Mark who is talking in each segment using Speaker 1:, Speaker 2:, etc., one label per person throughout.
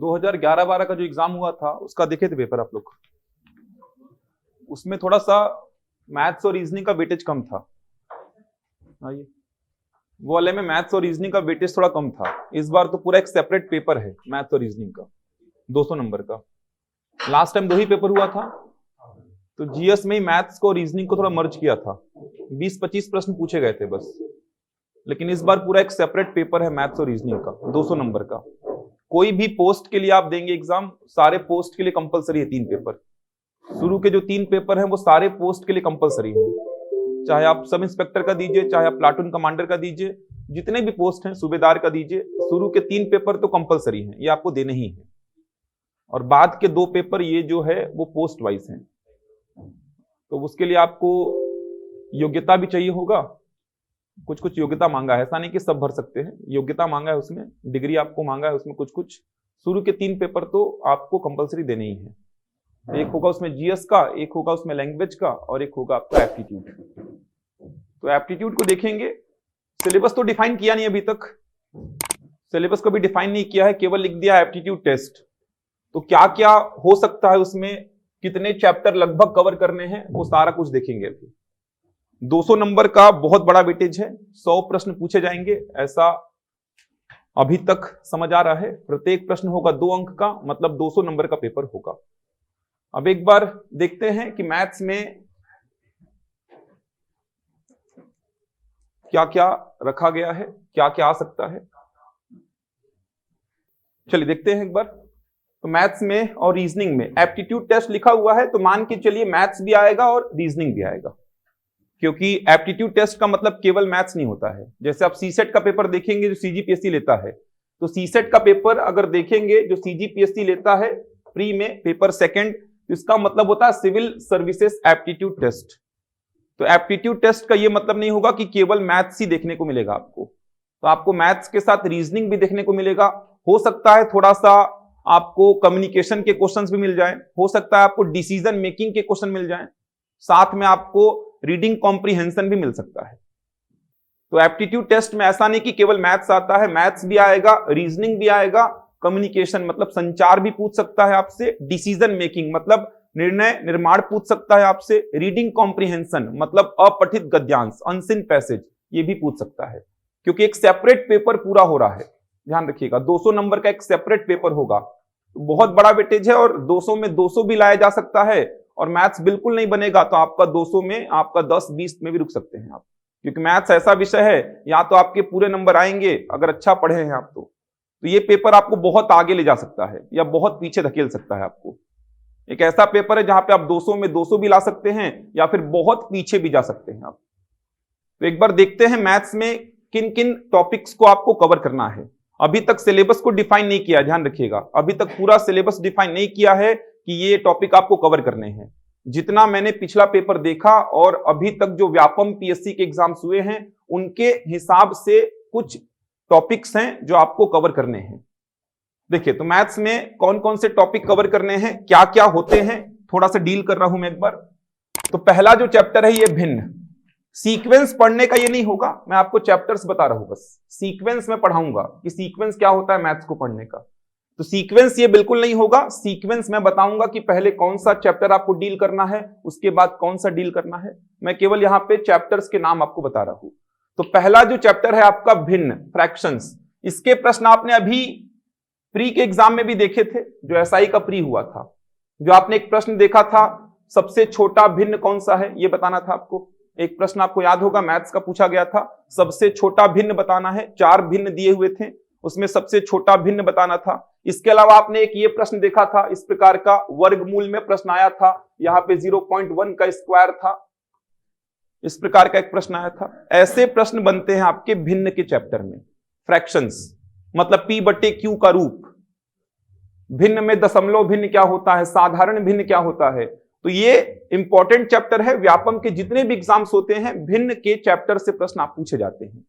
Speaker 1: 2011-12 का जो एग्जाम हुआ था उसका देखे थे पेपर आप लोग? उसमें थोड़ा सा मैथ्स और रीजनिंग का वेटेज कम था। आइए, वो वाले में मैथ्स और रीजनिंग का वेटेज थोड़ा कम था। इस बार तो पूरा एक सेपरेट पेपर है मैथ्स और रीजनिंग का, 200 नंबर का। लास्ट टाइम 2 ही पेपर हुआ था, तो जीएस में ही मैथ्स को रीजनिंग को थोड़ा मर्ज किया था। 20-25 प्रश्न पूछे गए थे बस, लेकिन इस बार पूरा एक सेपरेट पेपर है मैथ्स और रीजनिंग का, 200 नंबर का। कोई भी पोस्ट के लिए आप देंगे एग्जाम, सारे पोस्ट के लिए कंपलसरी है 3 पेपर। शुरू के जो 3 पेपर हैं वो सारे पोस्ट के लिए कंपलसरी है, चाहे आप सब इंस्पेक्टर का दीजिए, चाहे आप प्लाटून कमांडर का दीजिए, जितने भी पोस्ट हैं, सूबेदार का दीजिए, शुरू के 3 पेपर तो कंपलसरी हैं, ये आपको देने ही है। और बाद के 2 पेपर ये जो है वो पोस्ट वाइज हैं, तो उसके लिए आपको योग्यता भी चाहिए होगा। कुछ कुछ योग्यता मांगा है, ऐसा नहीं कि सब भर सकते हैं, योग्यता मांगा है उसमें, डिग्री आपको मांगा है उसमें कुछ कुछ। शुरू के 3 पेपर तो आपको कंपलसरी देने ही है। एक होगा उसमें जीएस का, एक होगा उसमें लैंग्वेज का, और एक होगा आपका एप्टीट्यूड। तो एप्टीट्यूड को देखेंगे, सिलेबस तो डिफाइन किया नहीं अभी तक, सिलेबस को भी डिफाइन नहीं किया है, केवल लिख दिया एप्टीट्यूड टेस्ट। तो क्या क्या हो सकता है उसमें, कितने चैप्टर लगभग कवर करने हैं, वो सारा कुछ देखेंगे अभी। 200 नंबर का बहुत बड़ा वेटेज है, 100 प्रश्न पूछे जाएंगे, ऐसा अभी तक समझ आ रहा है। प्रत्येक प्रश्न होगा 2 अंक का, मतलब 200 नंबर का पेपर होगा। अब एक बार देखते हैं कि मैथ्स में क्या क्या रखा गया है, क्या क्या आ सकता है। चलिए देखते हैं एक बार। तो मैथ्स में और रीजनिंग में एप्टीट्यूड टेस्ट लिखा हुआ है, तो मान के चलिए मैथ्स भी आएगा और रीजनिंग भी आएगा, क्योंकि एप्टीट्यूड टेस्ट का मतलब केवल मैथ्स नहीं होता है। जैसे आप सीसेट का पेपर देखेंगे जो सीजीपीएससी लेता है, तो सीसेट का पेपर अगर देखेंगे जो सीजीपीएससी लेता है प्री में पेपर सेकंड, तो इसका मतलब होता है सिविल सर्विसेज एप्टीट्यूड टेस्ट। तो एप्टीट्यूड टेस्ट का ये मतलब नहीं होगा कि केवल मैथ्स ही देखने को मिलेगा आपको, तो आपको मैथ्स के साथ रीजनिंग भी देखने को मिलेगा। हो सकता है थोड़ा सा आपको कम्युनिकेशन के क्वेश्चंस भी मिल जाएं, हो सकता है आपको डिसीजन मेकिंग के क्वेश्चन मिल जाएं, साथ में आपको रीडिंग कॉम्प्रिहेंशन भी मिल सकता है। तो एप्टीट्यूड टेस्ट में ऐसा नहीं कि केवल मैथ्स आता है, मैथ्स भी आएगा, रीजनिंग भी आएगा, कम्युनिकेशन मतलब संचार भी पूछ सकता है आपसे, डिसीजन मेकिंग मतलब निर्णय निर्माण पूछ सकता है आपसे, रीडिंग कॉम्प्रिहेंशन मतलब अपठित गद्यांश अनसीन पैसेज ये भी पूछ सकता है, क्योंकि एक सेपरेट पेपर पूरा हो रहा है। ध्यान रखिएगा 200 नंबर का एक सेपरेट पेपर होगा, तो बहुत बड़ा वेटेज है, और 200 में 200 भी लाया जा सकता है, और मैथ्स बिल्कुल नहीं बनेगा तो आपका 200 में आपका 10-20 में भी रुक सकते हैं आप, क्योंकि मैथ्स ऐसा विषय है या तो आपके पूरे नंबर आएंगे अगर अच्छा पढ़े हैं आप, तो ये पेपर आपको बहुत आगे ले जा सकता है या बहुत पीछे धकेल सकता है आपको। एक ऐसा पेपर है जहां पे आप 200 में 200 भी ला सकते हैं या फिर बहुत पीछे भी जा सकते हैं आप। तो एक बार देखते हैं मैथ्स में किन किन टॉपिक्स को आपको कवर करना है। अभी तक सिलेबस को डिफाइन नहीं किया, ध्यान रखिएगा, अभी तक पूरा सिलेबस डिफाइन नहीं किया है कि ये टॉपिक आपको कवर करने हैं। जितना मैंने पिछला पेपर देखा और अभी तक जो व्यापम पीएससी के एग्जाम्स हुए हैं उनके हिसाब से कुछ टॉपिक्स हैं जो आपको कवर करने हैं। देखिए, तो मैथ्स में कौन कौन से टॉपिक कवर करने हैं, क्या क्या होते हैं, थोड़ा सा डील कर रहा हूं मैं एक बार। तो पहला जो चैप्टर है ये भिन्न, सीक्वेंस पढ़ने का ये नहीं होगा, मैं आपको चैप्टर्स बता रहा हूं, बस सीक्वेंस में पढ़ाऊंगा कि सीक्वेंस क्या होता है मैथ्स को पढ़ने का। तो सीक्वेंस ये बिल्कुल नहीं होगा, सीक्वेंस मैं बताऊंगा कि पहले कौन सा चैप्टर आपको डील करना है, उसके बाद कौन सा डील करना है। मैं केवल यहां पे चैप्टर्स के नाम आपको बता रहा हूं। तो पहला जो चैप्टर है आपका भिन्न, फ्रैक्शंस, इसके प्रश्न आपने अभी प्री के एग्जाम में भी देखे थे, जो एसआई का प्री हुआ था, जो आपने एक प्रश्न देखा था सबसे छोटा भिन्न कौन सा है ये बताना था आपको। एक प्रश्न आपको याद होगा मैथ्स का पूछा गया था, सबसे छोटा भिन्न बताना है, 4 भिन्न दिए हुए थे, उसमें सबसे छोटा भिन्न बताना था। इसके अलावा आपने एक ये प्रश्न देखा था इस प्रकार का, वर्गमूल में प्रश्न आया था, यहाँ पे 0.1 का स्क्वायर था, इस प्रकार का एक प्रश्न आया था। ऐसे प्रश्न बनते हैं आपके भिन्न के चैप्टर में। फ्रैक्शंस मतलब P/Q का रूप, भिन्न में दशमलव भिन्न क्या होता है, साधारण भिन्न क्या होता है। तो ये इंपॉर्टेंट चैप्टर है, व्यापम के जितने भी एग्जाम्स होते हैं भिन्न के चैप्टर से प्रश्न आप पूछे जाते हैं।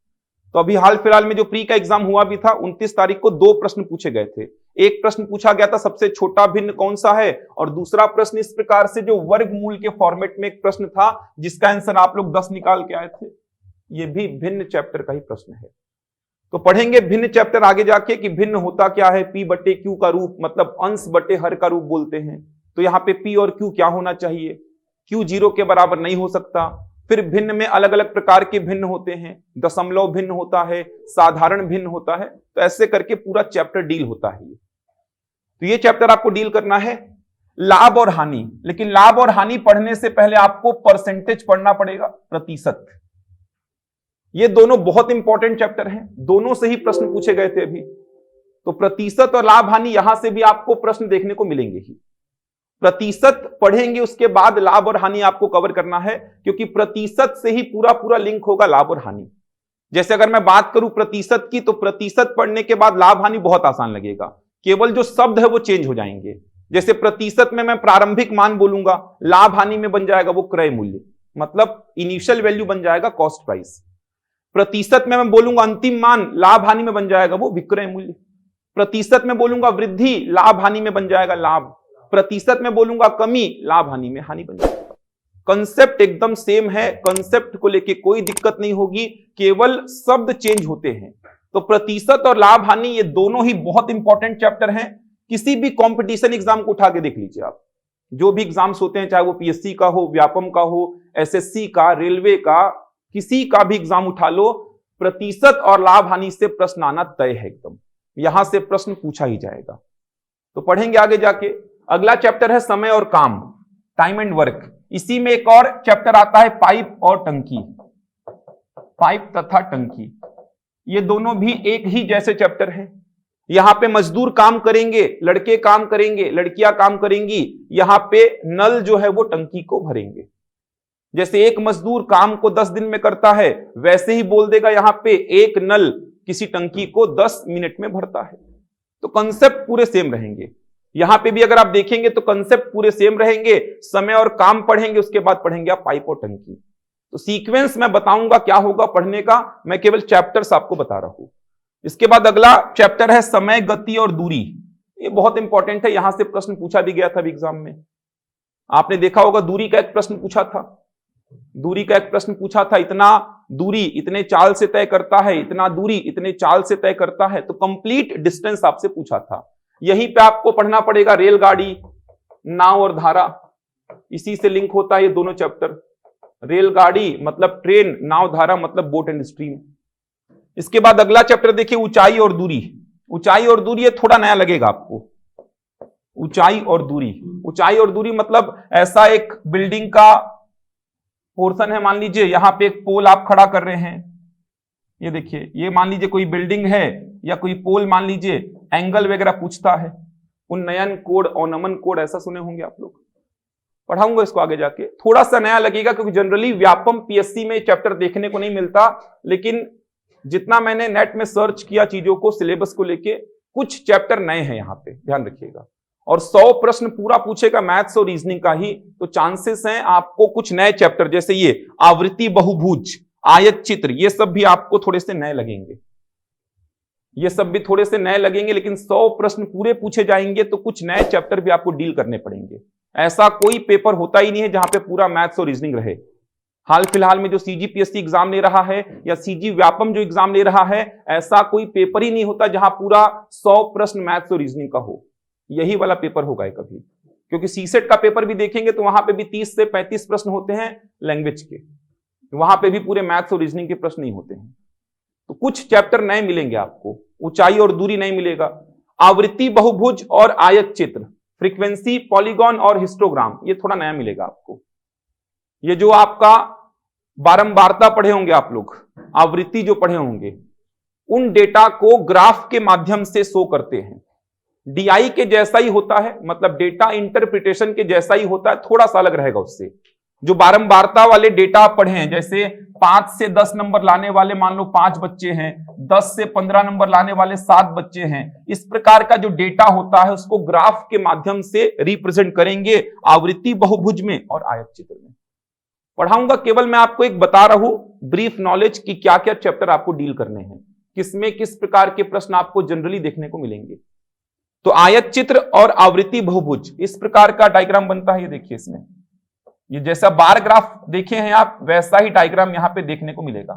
Speaker 1: तो अभी हाल फिलहाल में जो प्री का एग्जाम हुआ भी था 29 तारीख को 2 प्रश्न पूछे गए थे। एक प्रश्न पूछा गया था सबसे छोटा भिन्न कौन सा है, और दूसरा प्रश्न इस प्रकार से जो वर्गमूल के फॉर्मेट में एक प्रश्न था जिसका आंसर आप लोग 10 निकाल के आए थे, ये भी भिन्न चैप्टर का ही प्रश्न है। तो पढ़ेंगे भिन्न चैप्टर आगे जाके कि भिन्न होता क्या है, पी बटे क्यू का रूप, मतलब अंश बटे हर का रूप बोलते हैं। तो यहाँ पे पी और क्यू क्या होना चाहिए, क्यू 0 के बराबर नहीं हो सकता। फिर भिन्न में अलग अलग प्रकार के भिन्न होते हैं, दशमलव भिन्न होता है, साधारण भिन्न होता है। तो ऐसे करके पूरा चैप्टर डील होता है। तो ये चैप्टर आपको डील करना है लाभ और हानि। लेकिन लाभ और हानि पढ़ने से पहले आपको परसेंटेज पढ़ना पड़ेगा, प्रतिशत। ये दोनों बहुत इंपॉर्टेंट चैप्टर हैं, दोनों से ही प्रश्न पूछे गए थे अभी। तो प्रतिशत और लाभ हानि यहां से भी आपको प्रश्न देखने को मिलेंगे ही। प्रतिशत पढ़ेंगे, उसके बाद लाभ और हानि आपको कवर करना है, क्योंकि प्रतिशत से ही पूरा पूरा लिंक होगा लाभ और हानि। जैसे अगर मैं बात करूं प्रतिशत की, तो प्रतिशत पढ़ने के बाद लाभ हानि बहुत आसान लगेगा, केवल जो शब्द है वो चेंज हो जाएंगे। जैसे प्रतिशत में मैं प्रारंभिक मान बोलूंगा, लाभ हानि में बन जाएगा वो क्रय मूल्य, मतलब इनिशियल वैल्यू बन जाएगा कॉस्ट प्राइस। प्रतिशत में मैं बोलूंगा अंतिम मान, लाभ हानि में बन जाएगा वो विक्रय मूल्य। प्रतिशत में बोलूंगा वृद्धि, लाभ हानि में बन जाएगा लाभ। प्रतिशत में बोलूंगा कमी, लाभ हानि में हानि बन जाएगा। कंसेप्ट एकदम सेम है, कंसेप्ट को लेके कोई दिक्कत नहीं होगी, केवल शब्द चेंज होते हैं। तो प्रतिशत और लाभ हानि ये दोनों ही बहुत इंपॉर्टेंट चैप्टर हैं। किसी भी कंपटीशन एग्जाम को उठा के देख लीजिए आप, जो भी एग्जाम्स होते हैं, चाहे वो पीएससी का हो, व्यापम का हो, एसएससी का, रेलवे का, किसी का भी एग्जाम उठा लो, प्रतिशत और लाभ हानि से प्रश्न आना तय है एकदम। यहां से प्रश्न पूछा ही जाएगा। तो पढ़ेंगे आगे जाके। अगला चैप्टर है समय और काम, टाइम एंड वर्क। इसी में एक और चैप्टर आता है पाइप और टंकी, पाइप तथा टंकी। ये दोनों भी एक ही जैसे चैप्टर हैं। यहां पे मजदूर काम करेंगे, लड़के काम करेंगे, लड़कियां काम करेंगी। यहां पे नल जो है वो टंकी को भरेंगे। जैसे एक मजदूर काम को 10 दिन में करता है, वैसे ही बोल देगा यहां पे एक नल किसी टंकी को 10 मिनट में भरता है। तो कंसेप्ट पूरे सेम रहेंगे। यहां पे भी अगर आप देखेंगे तो कंसेप्ट पूरे सेम रहेंगे। समय और काम पढ़ेंगे, उसके बाद पढ़ेंगे आप पाइप और टंकी। तो सीक्वेंस मैं बताऊंगा क्या होगा पढ़ने का, मैं केवल चैप्टर्स आपको बता रहा हूं। इसके बाद अगला चैप्टर है समय, गति और दूरी। ये बहुत इंपॉर्टेंट है, यहां से प्रश्न पूछा भी गया था एग्जाम में। आपने देखा होगा दूरी का एक प्रश्न पूछा था, दूरी का एक प्रश्न पूछा था, इतना दूरी इतने चाल से तय करता है, इतना दूरी इतने चाल से तय करता है। तो कंप्लीट डिस्टेंस आपसे पूछा था। यहीं पे आपको पढ़ना पड़ेगा रेलगाड़ी, नाव और धारा, इसी से लिंक होता है ये दोनों चैप्टर। रेलगाड़ी मतलब ट्रेन, नाव धारा मतलब बोट एंड स्ट्रीम। इसके बाद अगला चैप्टर देखिए ऊंचाई और दूरी। ऊंचाई और दूरी ये थोड़ा नया लगेगा आपको। ऊंचाई और दूरी, ऊंचाई और दूरी मतलब ऐसा एक बिल्डिंग का पोर्शन है, मान लीजिए यहां पे एक पोल आप खड़ा कर रहे हैं, ये देखिए, ये मान लीजिए कोई बिल्डिंग है या कोई पोल, मान लीजिए एंगल वगैरह पूछता है, उन्नयन कोड, औनमन कोड, ऐसा सुने होंगे आप लोग। पढ़ाऊंगा इसको आगे जाके, थोड़ा सा नया लगेगा क्योंकि जनरली व्यापम पीएससी में चैप्टर देखने को नहीं मिलता। लेकिन जितना मैंने नेट में सर्च किया चीजों को, सिलेबस को लेके, कुछ चैप्टर नए हैं यहाँ पे, ध्यान रखिएगा। और 100 प्रश्न पूरा पूछेगा मैथ्स और रीजनिंग का ही, तो चांसेस हैं आपको कुछ नए चैप्टर, जैसे ये आवृत्ति बहुभुज, आयत चित्र, ये सब भी आपको थोड़े से नए लगेंगे। ये सब भी थोड़े से नए लगेंगे, लेकिन 100 प्रश्न पूरे पूछे जाएंगे तो कुछ नए चैप्टर भी आपको डील करने पड़ेंगे। ऐसा कोई पेपर होता ही नहीं है जहां पे पूरा मैथ्स और रीजनिंग रहे। हाल फिलहाल में जो सीजीपीएससी एग्जाम ले रहा है या सीजी व्यापम जो एग्जाम ले रहा है, ऐसा कोई पेपर ही नहीं होता जहां पूरा 100 प्रश्न मैथ्स और रीजनिंग का हो। यही वाला पेपर होगा कभी, क्योंकि सीसेट का पेपर भी देखेंगे तो वहां पे भी 30 से 35 प्रश्न होते हैं लैंग्वेज के, वहां पे भी पूरे मैथ्स और रीजनिंग के प्रश्न नहीं होते हैं। तो कुछ चैप्टर नए मिलेंगे आपको। ऊंचाई और दूरी नहीं मिलेगा, आवृत्ति बहुभुज और आयत चित्र, फ्रीक्वेंसी, पॉलीगॉन और हिस्टोग्राम, ये थोड़ा नया मिलेगा आपको। ये जो आपका बारंबारता पढ़े होंगे आप लोग, आवृत्ति जो पढ़े होंगे, उन डेटा को ग्राफ के माध्यम से शो करते हैं। डीआई के जैसा ही होता है, मतलब डेटा इंटरप्रिटेशन के जैसा ही होता है, थोड़ा सा अलग रहेगा उससे। जो बारंबारता वाले डेटा आप पढ़े हैं, जैसे 5 से 10 नंबर लाने वाले मान लो 5 बच्चे हैं, 10 से 15 नंबर लाने वाले 7 बच्चे हैं, इस प्रकार का जो डेटा होता है उसको ग्राफ के माध्यम से रिप्रेजेंट करेंगे आवृत्ति बहुभुज में और आयत चित्र में। पढ़ाऊंगा, केवल मैं आपको एक बता रहा हूं ब्रीफ नॉलेज कि क्या क्या चैप्टर आपको डील करने हैं, किसमें किस प्रकार के प्रश्न आपको जनरली देखने को मिलेंगे। तो आयत चित्र और आवृत्ति बहुभुज, इस प्रकार का डायग्राम बनता है। ये देखिए, इसमें ये जैसा बार ग्राफ देखे हैं आप, वैसा ही डायग्राम यहां पे देखने को मिलेगा।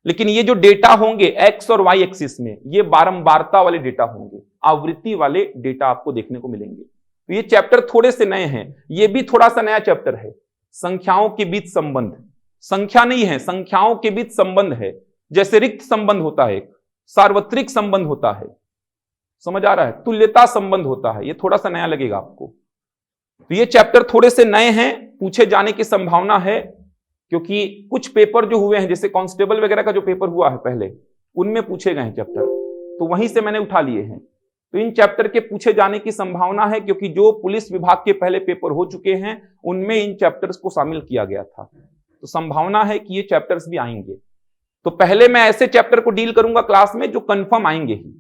Speaker 1: लेकिन ये जो डेटा होंगे एक्स और वाई एक्सिस में, ये बारंबारता वाले डेटा होंगे, आवृत्ति वाले डेटा आपको देखने को मिलेंगे। तो ये चैप्टर थोड़े से नए हैं, ये भी थोड़ा सा नया चैप्टर है। संख्याओं के बीच संबंध, संख्या नहीं है, संख्याओं के बीच संबंध है। जैसे रिक्त संबंध होता है, सार्वत्रिक संबंध होता है, समझ आ रहा है, तुल्यता संबंध होता है, ये थोड़ा सा नया लगेगा आपको। तो ये चैप्टर थोड़े से नए हैं, पूछे जाने की संभावना है, क्योंकि कुछ पेपर जो हुए हैं, जैसे कांस्टेबल वगैरह का जो पेपर हुआ है पहले, उनमें पूछे गए हैं चैप्टर, तो वहीं से मैंने उठा लिए हैं। तो इन चैप्टर के पूछे जाने की संभावना है, क्योंकि जो पुलिस विभाग के पहले पेपर हो चुके हैं उनमें इन चैप्टर्स को शामिल किया गया था, तो संभावना है कि ये चैप्टर्स भी आएंगे। तो पहले मैं ऐसे चैप्टर को डील करूंगा क्लास में जो कंफर्म आएंगे ही।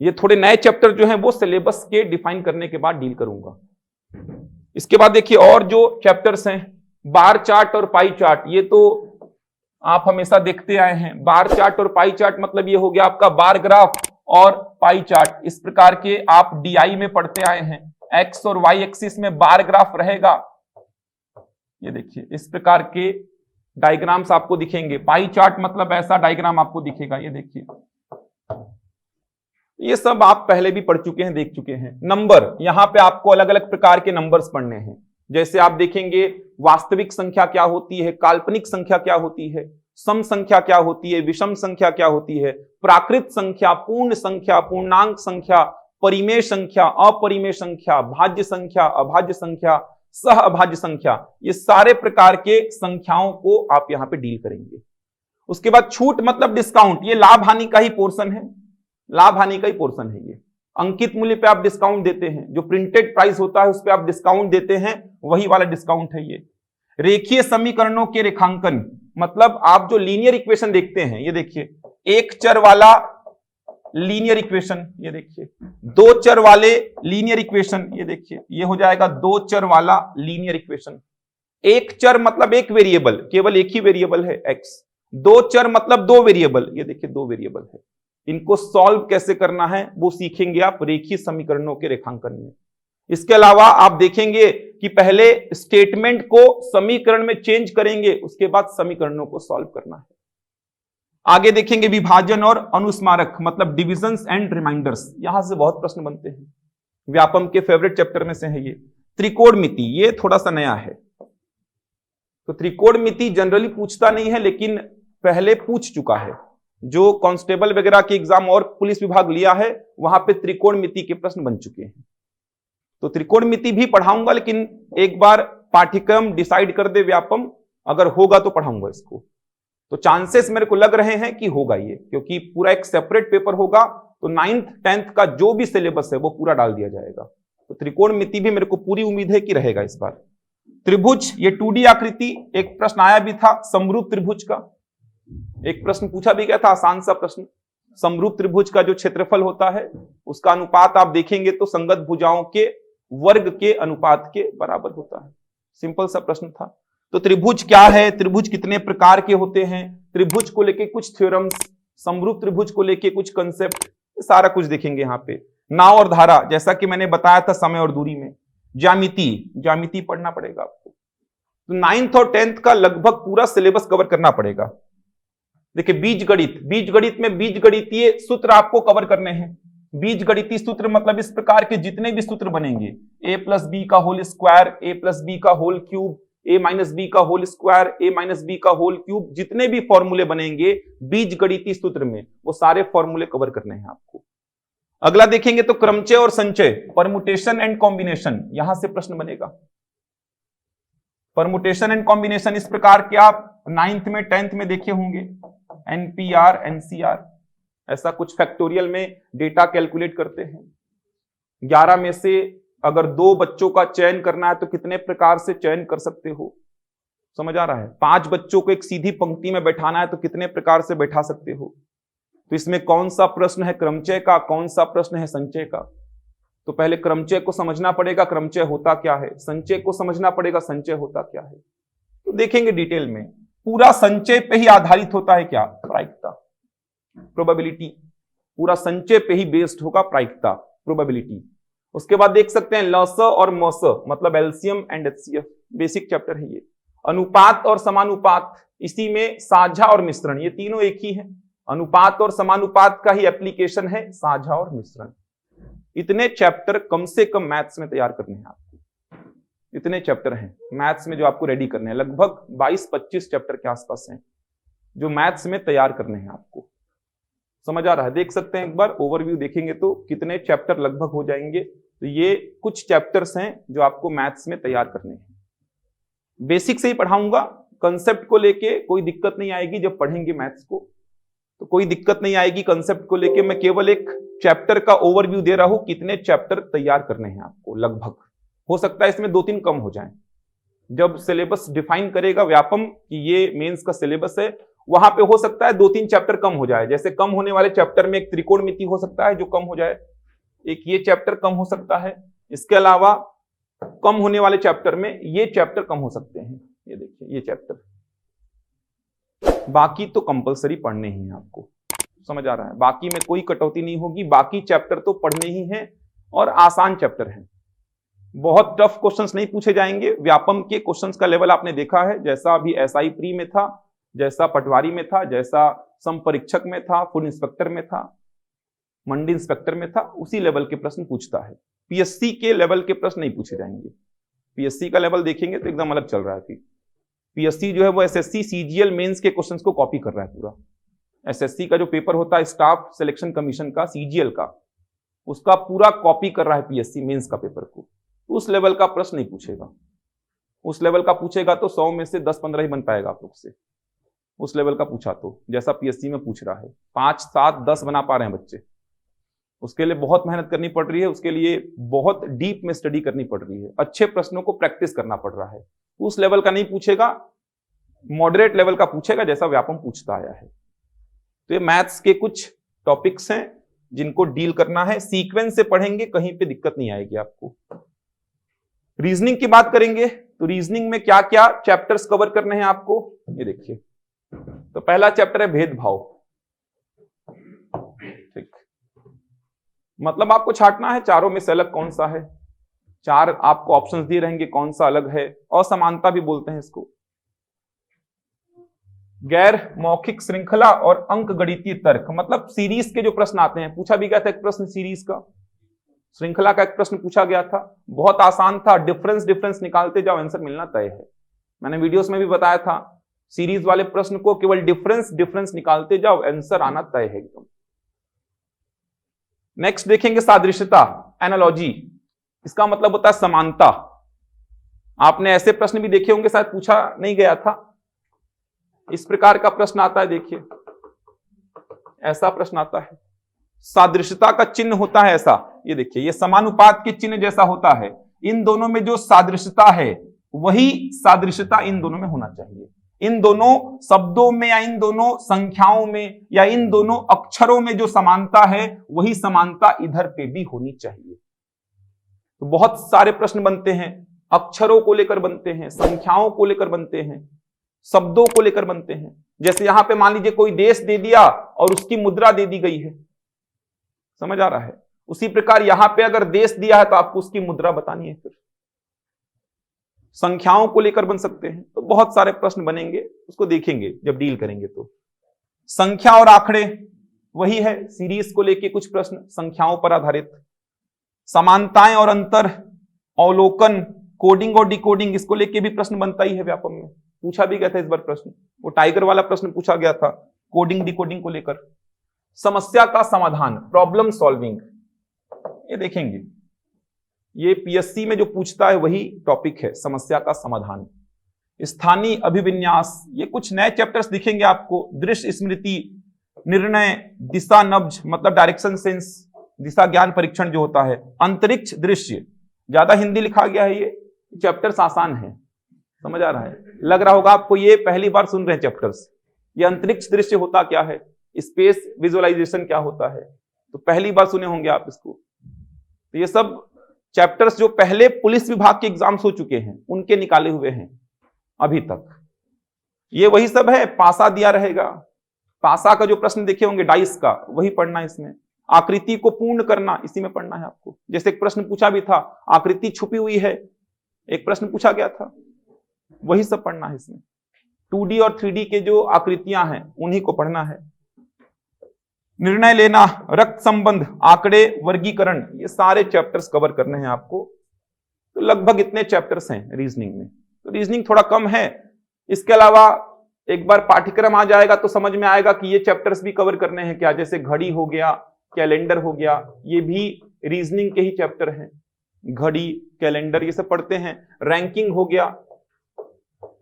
Speaker 1: ये थोड़े नए चैप्टर जो हैं वो सिलेबस के डिफाइन करने के बाद डील करूंगा। इसके बाद देखिए और जो चैप्टर्स हैं, बार चार्ट और पाई चार्ट, ये तो आप हमेशा देखते आए हैं। बार चार्ट और पाई चार्ट मतलब ये हो गया आपका बार ग्राफ और पाई चार्ट, इस प्रकार के आप डीआई में पढ़ते आए हैं। एक्स और वाई एक्सिस में बार ग्राफ रहेगा, ये देखिए इस प्रकार के डायग्राम्स आपको दिखेंगे। पाई चार्ट मतलब ऐसा डायग्राम आपको दिखेगा, ये देखिए। ये सब आप पहले भी पढ़ चुके हैं, देख चुके हैं। नंबर, यहां पे आपको अलग अलग प्रकार के नंबर्स पढ़ने हैं। जैसे आप देखेंगे वास्तविक संख्या क्या होती है, काल्पनिक संख्या क्या होती है, सम संख्या क्या होती है, विषम संख्या क्या होती है, प्राकृत संख्या, पूर्ण संख्या, पूर्णांक संख्या, परिमेय संख्या, अपरिमेय संख्या, भाज्य संख्या, अभाज्य संख्या, सह अभाज्य संख्या, ये सारे प्रकार के संख्याओं को आप यहां पे डील करेंगे। उसके बाद छूट मतलब डिस्काउंट, ये लाभ हानि का ही पोर्शन है, लाभ हानि का ही पोर्शन है। ये अंकित मूल्य पे आप डिस्काउंट देते हैं, जो प्रिंटेड प्राइस होता है उस पे आप डिस्काउंट देते हैं, वही वाला डिस्काउंट है ये। रेखीय समीकरणों के रेखांकन मतलब आप जो लीनियर इक्वेशन देखते हैं, ये देखिए एक चर वाला लीनियर इक्वेशन, ये देखिए दो चर वाले लीनियर इक्वेशन, ये देखिए ये हो जाएगा दो चर वाला लीनियर इक्वेशन। एक चर मतलब एक वेरिएबल, केवल एक ही वेरिएबल है एक्स। दो चर मतलब दो वेरिएबल, ये देखिए दो वेरिएबल है। इनको सॉल्व कैसे करना है वो सीखेंगे आप रेखीय समीकरणों के रेखांकन में। इसके अलावा आप देखेंगे कि पहले स्टेटमेंट को समीकरण में चेंज करेंगे, उसके बाद समीकरणों को सॉल्व करना है। आगे देखेंगे विभाजन और अनुस्मारक मतलब डिविजन्स एंड रिमाइंडर्स, यहां से बहुत प्रश्न बनते हैं, व्यापम के फेवरेट चैप्टर में से है ये। त्रिकोणमिति, ये थोड़ा सा नया है। तो त्रिकोणमिति जनरली पूछता नहीं है, लेकिन पहले पूछ चुका है। जो कांस्टेबल वगैरह के एग्जाम और पुलिस विभाग लिया है वहां पे त्रिकोणमिति के प्रश्न बन चुके हैं। तो त्रिकोणमिति भी पढ़ाऊंगा, लेकिन एक बार पाठ्यक्रम डिसाइड कर दे व्यापम, अगर होगा तो पढ़ाऊंगा इसको। तो चांसेस मेरे को लग रहे हैं कि होगा ये, क्योंकि पूरा एक सेपरेट पेपर होगा, तो 9th 10th का जो भी सिलेबस है वो पूरा डाल दिया जाएगा। तो त्रिकोणमिति भी मेरे को पूरी उम्मीद है कि रहेगा इस बार। त्रिभुज, ये 2D आकृति, एक प्रश्न आया भी था समरूप त्रिभुज का, एक प्रश्न पूछा भी गया था, आसान सा प्रश्न। समरूप त्रिभुज का जो क्षेत्रफल होता है उसका अनुपात आप देखेंगे तो संगत भुजाओं के वर्ग के अनुपात के बराबर होता है। सिंपल सा प्रश्न था। तो त्रिभुज क्या है, त्रिभुज कितने प्रकार के होते हैं, त्रिभुज को लेके कुछ थ्योरम्स, समरूप त्रिभुज को लेके कुछ कंसेप्ट, सारा कुछ देखेंगे यहाँ पे। नाव और धारा, जैसा कि मैंने बताया था समय और दूरी में। ज्यामिति, ज्यामिति पढ़ना पड़ेगा आपको। तो 9th और 10th का लगभग पूरा सिलेबस कवर करना पड़ेगा। देखिए बीजगणित, बीजगणित में बीजगणितीय सूत्र आपको कवर करने हैं। बीजगणितीय सूत्र मतलब इस प्रकार के जितने भी सूत्र बनेंगे, a प्लस बी का whole square, a plus B का whole cube, a minus B का whole square, a minus B का होल क्यूब, जितने भी फॉर्मूले बनेंगे बीजगणितीय सूत्र में, वो सारे फॉर्मूले कवर करने हैं आपको। अगला देखेंगे तो क्रमचय और संचय, परमुटेशन एंड कॉम्बिनेशन, यहां से प्रश्न बनेगा। परमुटेशन एंड कॉम्बिनेशन इस प्रकार के आप 9th में 10th में देखे होंगे, NPR, NCR, ऐसा कुछ फैक्टोरियल में डेटा कैलकुलेट करते हैं। 11 में से अगर 2 बच्चों का चयन करना है तो कितने प्रकार से चयन कर सकते हो, समझ आ रहा है। 5 बच्चों को एक सीधी पंक्ति में बैठाना है तो कितने प्रकार से बैठा सकते हो। तो इसमें कौन सा प्रश्न है क्रमचय का, कौन सा प्रश्न है संचय का। तो पहले क्रमचय को समझना पड़ेगा, क्रमचय होता क्या है, संचय को समझना पड़ेगा, संचय होता क्या है। तो देखेंगे डिटेल में। पूरा संचय पे ही आधारित होता है क्या, प्रायिकता, प्रोबेबिलिटी, पूरा संचय पे ही बेस्ड होगा प्रायिकता, प्रोबेबिलिटी। उसके बाद देख सकते हैं लस और मस मतलब LCM and HCF, basic chapter है ये। अनुपात और समानुपात, इसी में साझा और मिश्रण, ये तीनों एक ही है। अनुपात और समानुपात का ही एप्लीकेशन है साझा और मिश्रण। इतने चैप्टर कम से कम मैथ्स में तैयार करने हैं आपको। इतने चैप्टर हैं मैथ्स में जो आपको रेडी करने हैं, लगभग 22-25 चैप्टर के आसपास हैं जो मैथ्स में तैयार करने हैं आपको। समझ आ रहा है? देख सकते हैं, एक बार ओवरव्यू देखेंगे तो कितने चैप्टर लगभग हो जाएंगे। तो ये कुछ चैप्टर्स हैं जो आपको मैथ्स में तैयार करने हैं। बेसिक से ही पढ़ाऊंगा, कंसेप्ट को लेके कोई दिक्कत नहीं आएगी। जब पढ़ेंगे मैथ्स को तो कोई दिक्कत नहीं आएगी कंसेप्ट को लेके। मैं केवल एक चैप्टर का ओवरव्यू दे रहा हूं, कितने चैप्टर तैयार करने हैं आपको। लगभग हो सकता है इसमें 2-3 कम हो जाएं। जब सिलेबस डिफाइन करेगा व्यापम कि ये मेंस का सिलेबस है, वहां पे हो सकता है 2-3 चैप्टर कम हो जाए। जैसे कम होने वाले चैप्टर में एक त्रिकोणमिति हो सकता है जो कम हो जाए, एक ये चैप्टर कम हो सकता है। इसके अलावा कम होने वाले चैप्टर में ये चैप्टर कम हो सकते हैं। ये देखिए ये चैप्टर, बाकी तो कंपलसरी पढ़ने ही हैं आपको। समझ आ रहा है? बाकी में कोई कटौती नहीं होगी, बाकी चैप्टर तो पढ़ने ही हैं और आसान चैप्टर हैं। बहुत टफ क्वेश्चंस नहीं पूछे जाएंगे। व्यापम के क्वेश्चंस का लेवल आपने देखा है, जैसा अभी एसआई प्री में था, जैसा पटवारी में था, जैसा सम परीक्षक में था, फुल इंस्पेक्टर में था, मंडी इंस्पेक्टर में था, उसी लेवल के प्रश्न पूछता है। पीएससी के लेवल के प्रश्न नहीं पूछे जाएंगे। पीएससी का लेवल देखेंगे तो एकदम अलग चल रहा है। पीएससी जो है वो एसएससी सीजीएल मेंस के क्वेश्चंस को कॉपी कर रहा है पूरा। एसएससी का जो पेपर होता है स्टाफ सिलेक्शन कमीशन का, सीजीएल का, उसका पूरा कॉपी कर रहा है पीएससी मेंस का पेपर को। उस लेवल का प्रश्न नहीं पूछेगा। उस लेवल का पूछेगा तो 100 में से 10-15 ही बन पाएगा आप लोग से। उस लेवल का पूछा तो जैसा पीएससी में पूछ रहा है, 5, 7, 10 बना पा रहे हैं बच्चे। उसके लिए बहुत मेहनत करनी पड़ रही है, उसके लिए बहुत डीप में स्टडी करनी पड़ रही है, अच्छे प्रश्नों को प्रैक्टिस करना पड़ रहा है। उस लेवल का नहीं पूछेगा, मॉडरेट लेवल का पूछेगा जैसा व्यापम पूछता आया है। तो ये मैथ्स के कुछ टॉपिक्स हैं जिनको डील करना है। सीक्वेंस से पढ़ेंगे, कहीं पे दिक्कत नहीं आएगी आपको। रीजनिंग की बात करेंगे तो रीजनिंग में क्या क्या चैप्टर्स कवर करने हैं आपको, ये देखिए। तो पहला चैप्टर है भेदभाव। ठीक, मतलब आपको छांटना है चारों में से अलग कौन सा है। 4 आपको ऑप्शंस दिए रहेंगे कौन सा अलग है। असमानता भी बोलते हैं इसको। गैर मौखिक श्रृंखला और अंक गणितीय तर्क, मतलब सीरीज के जो प्रश्न आते हैं। पूछा भी गया था एक प्रश्न सीरीज का, श्रृंखला का एक प्रश्न पूछा गया था, बहुत आसान था। डिफरेंस निकालते जाओ, आंसर मिलना तय है। मैंने वीडियोस में भी बताया था, सीरीज वाले प्रश्न को केवल डिफरेंस निकालते जाओ, आंसर आना तय है एकदम। नेक्स्ट देखेंगे सादृश्यता, एनालॉजी। इसका मतलब होता है समानता। आपने ऐसे प्रश्न भी देखे होंगे, शायद पूछा नहीं गया था। इस प्रकार का प्रश्न आता है, देखिए ऐसा प्रश्न आता है। सादृश्यता का चिन्ह होता है ऐसा, ये देखिए, ये समानुपात के चिन्ह जैसा होता है। इन दोनों में जो सादृश्यता है वही सादृश्यता इन दोनों में होना चाहिए। इन दोनों शब्दों में या इन दोनों संख्याओं में या इन दोनों अक्षरों में जो समानता है वही समानता इधर पे भी होनी चाहिए। तो बहुत सारे प्रश्न बनते हैं, अक्षरों को लेकर बनते हैं, संख्याओं को लेकर बनते हैं, शब्दों को लेकर बनते हैं। जैसे यहां पे मान लीजिए कोई देश दे दिया और उसकी मुद्रा दे दी गई है, समझ आ रहा है। उसी प्रकार यहां पे अगर देश दिया है तो आपको उसकी मुद्रा बतानी है। फिर संख्याओं को लेकर बन सकते हैं। तो बहुत सारे प्रश्न बनेंगे, उसको देखेंगे जब डील करेंगे। तो संख्या और आंकड़े वही है, सीरीज को लेके कुछ प्रश्न संख्याओं पर आधारित। समानताएं और अंतर, अवलोकन, कोडिंग और डिकोडिंग, इसको लेके भी प्रश्न बनता ही है व्यापम में। पूछा भी गया था इस बार प्रश्न, वो टाइगर वाला प्रश्न पूछा गया था कोडिंग डिकोडिंग को लेकर। समस्या का समाधान, प्रॉब्लम सॉल्विंग, ये देखेंगे। ये पीएससी में जो पूछता है वही टॉपिक है, समस्या का समाधान। स्थानीय अभिविन्यास, ये कुछ नए चैप्टर्स दिखेंगे आपको। दृश्य स्मृति, निर्णय, दिशा नब्ज मतलब डायरेक्शन सेंस, दिशा ज्ञान परीक्षण जो होता है। अंतरिक्ष दृश्य, ज्यादा हिंदी लिखा गया है, ये चैप्टर्स आसान है, समझ आ रहा है। लग रहा होगा आपको ये पहली बार सुन रहे हैं चैप्टर्स। ये अंतरिक्ष दृश्य होता क्या है, स्पेस विजुअलाइजेशन क्या होता है, तो पहली बार सुने होंगे आप इसको। तो ये सब चैप्टर्स जो पहले पुलिस विभाग के एग्जाम्स हो चुके हैं उनके निकाले हुए हैं अभी तक। ये वही सब है, पासा दिया रहेगा। पासा का जो प्रश्न देखे होंगे डाइस का, वही पढ़ना है इसमें। आकृति को पूर्ण करना, इसी में पढ़ना है आपको। जैसे एक प्रश्न पूछा भी था, आकृति छुपी हुई है, एक प्रश्न पूछा गया था। वही सब पढ़ना है इसमें। 2D और 3D के जो आकृतियां हैं उन्हीं को पढ़ना है। निर्णय लेना, रक्त संबंध, आंकड़े, वर्गीकरण, ये सारे चैप्टर्स कवर करने हैं आपको। तो लगभग इतने चैप्टर्स हैं रीजनिंग में। तो रीजनिंग थोड़ा कम है। इसके अलावा एक बार पाठ्यक्रम आ जाएगा तो समझ में आएगा कि ये चैप्टर्स भी कवर करने हैं क्या, जैसे घड़ी हो गया, कैलेंडर हो गया, ये भी रीजनिंग के ही चैप्टर हैं। घड़ी, कैलेंडर, ये सब पढ़ते हैं। रैंकिंग हो गया,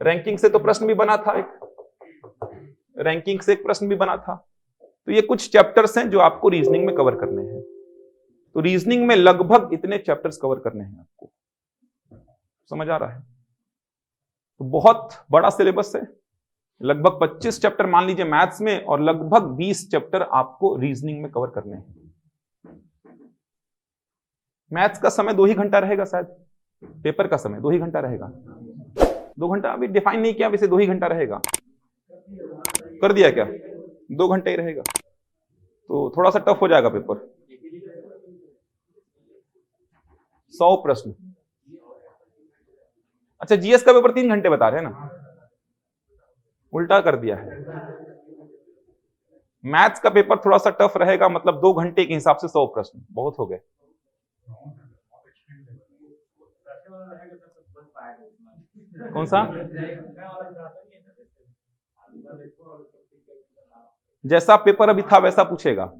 Speaker 1: रैंकिंग से तो प्रश्न भी बना था, रैंकिंग से एक प्रश्न भी बना था। तो ये कुछ चैप्टर्स हैं जो आपको रीजनिंग में कवर करने हैं। तो रीजनिंग में लगभग इतने चैप्टर्स कवर करने हैं आपको। समझ आ रहा है? तो बहुत बड़ा सिलेबस है, लगभग 25 चैप्टर मान लीजिए मैथ्स में, और लगभग 20 चैप्टर आपको रीजनिंग में कवर करने हैं। मैथ्स का समय 2 ही घंटा रहेगा, शायद पेपर का समय 2 ही घंटा रहेगा। 2 घंटा अभी डिफाइन नहीं किया, वैसे 2 ही घंटा रहेगा। कर दिया क्या? 2 घंटे ही रहेगा, तो थोड़ा सा टफ हो जाएगा पेपर। 100 प्रश्न। अच्छा, जीएस का पेपर 3 घंटे बता रहे हैं ना, उल्टा कर दिया है। मैथ्स का पेपर थोड़ा सा टफ रहेगा, मतलब 2 घंटे के हिसाब से 100 प्रश्न बहुत हो गए। कौन सा? जैसा पेपर अभी था वैसा पूछेगा,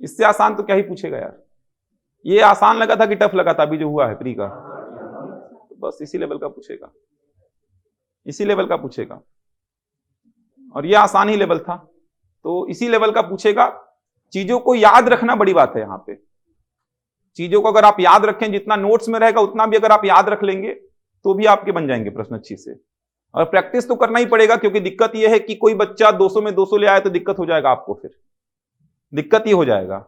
Speaker 1: इससे आसान तो क्या ही पूछेगा यार। ये आसान लगा था कि टफ लगा था अभी जो हुआ है प्री का? तो बस इसी लेवल का पूछेगा, इसी लेवल का पूछेगा। और ये आसान ही लेवल था, तो इसी लेवल का पूछेगा। चीजों को याद रखना बड़ी बात है यहां पे। चीजों को अगर आप याद रखें, जितना नोट्स में रहेगा उतना भी अगर आप याद रख लेंगे तो भी आपके बन जाएंगे प्रश्न अच्छी से। और प्रैक्टिस तो करना ही पड़ेगा, क्योंकि दिक्कत यह है कि कोई बच्चा 200 में 200 ले आए तो दिक्कत हो जाएगा आपको। फिर दिक्कत ही हो जाएगा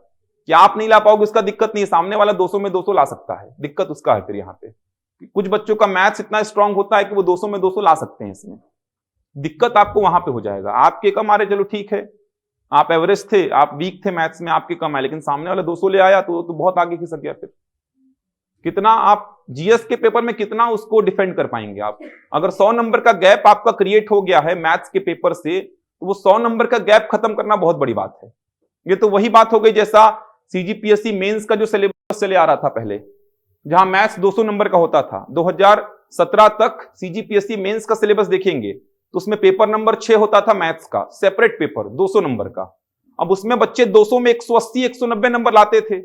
Speaker 1: कि आप नहीं ला पाओगे, उसका दिक्कत नहीं है, सामने वाला 200 में 200 ला सकता है, दिक्कत उसका है। फिर यहाँ पे कुछ बच्चों का मैथ्स इतना स्ट्रांग होता है कि वो 200 में 200 ला सकते हैं, इसमें दिक्कत आपको वहां पे हो जाएगा। आपके कम आ रहे, चलो ठीक है, आप एवरेज थे, आप वीक थे मैथ्स में, आपके कम आए, लेकिन सामने वाला 200 ले आया तो बहुत आगे खिसक गया। फिर कितना आप जीएस के पेपर में कितना उसको डिफेंड कर पाएंगे आप? अगर 100 नंबर का गैप आपका क्रिएट हो गया है मैथ्स के पेपर से, तो वो 100 नंबर का गैप खत्म करना बहुत बड़ी बात है। ये तो वही बात हो गई जैसा सीजीपीएससी मेंस का जो सिलेबस चले आ रहा था पहले, जहां मैथ्स 200 नंबर का होता था। 2017 तक सीजीपीएससी मेंस का सिलेबस देखेंगे तो उसमें पेपर नंबर 6 होता था मैथ्स का, सेपरेट पेपर 200 नंबर का। अब उसमें बच्चे 200 में 180 190 नंबर लाते थे,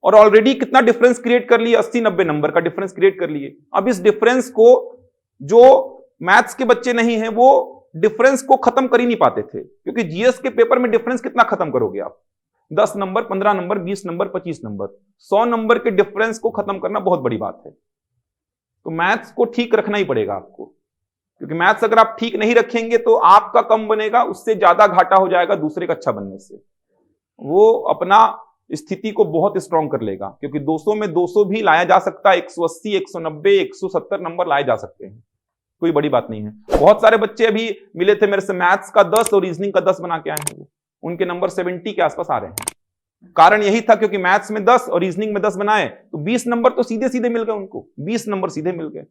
Speaker 1: और ऑलरेडी कितना डिफरेंस क्रिएट कर लिए, 80-90 नंबर का डिफरेंस क्रिएट कर लिए। अब इस डिफरेंस को जो मैथ्स के बच्चे नहीं है वो डिफरेंस को खत्म कर ही नहीं पाते थे, क्योंकि जीएस के पेपर में डिफरेंस कितना खत्म करोगे आप? 10 number, 15 number, 20 number, 25 number, 100 number के डिफरेंस को खत्म करना बहुत बड़ी बात है। तो मैथ्स को ठीक रखना ही पड़ेगा आपको, क्योंकि मैथ्स अगर आप ठीक नहीं रखेंगे तो आपका कम बनेगा, उससे ज्यादा घाटा हो जाएगा दूसरे का अच्छा बनने से। वो अपना स्थिति को बहुत स्ट्रांग कर लेगा, क्योंकि 200 में 200 भी लाया जा सकता है, 180, 190, 170 नंबर लाए जा सकते हैं, कोई बड़ी बात नहीं है। बहुत सारे बच्चे अभी मिले थे मेरे से, मैथ्स का 10 और रीजनिंग का 10 बना के आए हैं, उनके नंबर 70 के आसपास आ रहे हैं। कारण यही था क्योंकि मैथ्स में 10 और रीजनिंग में 10 बनाए, तो 20 नंबर तो सीधे सीधे मिल गए उनको, 20 नंबर सीधे मिल गए।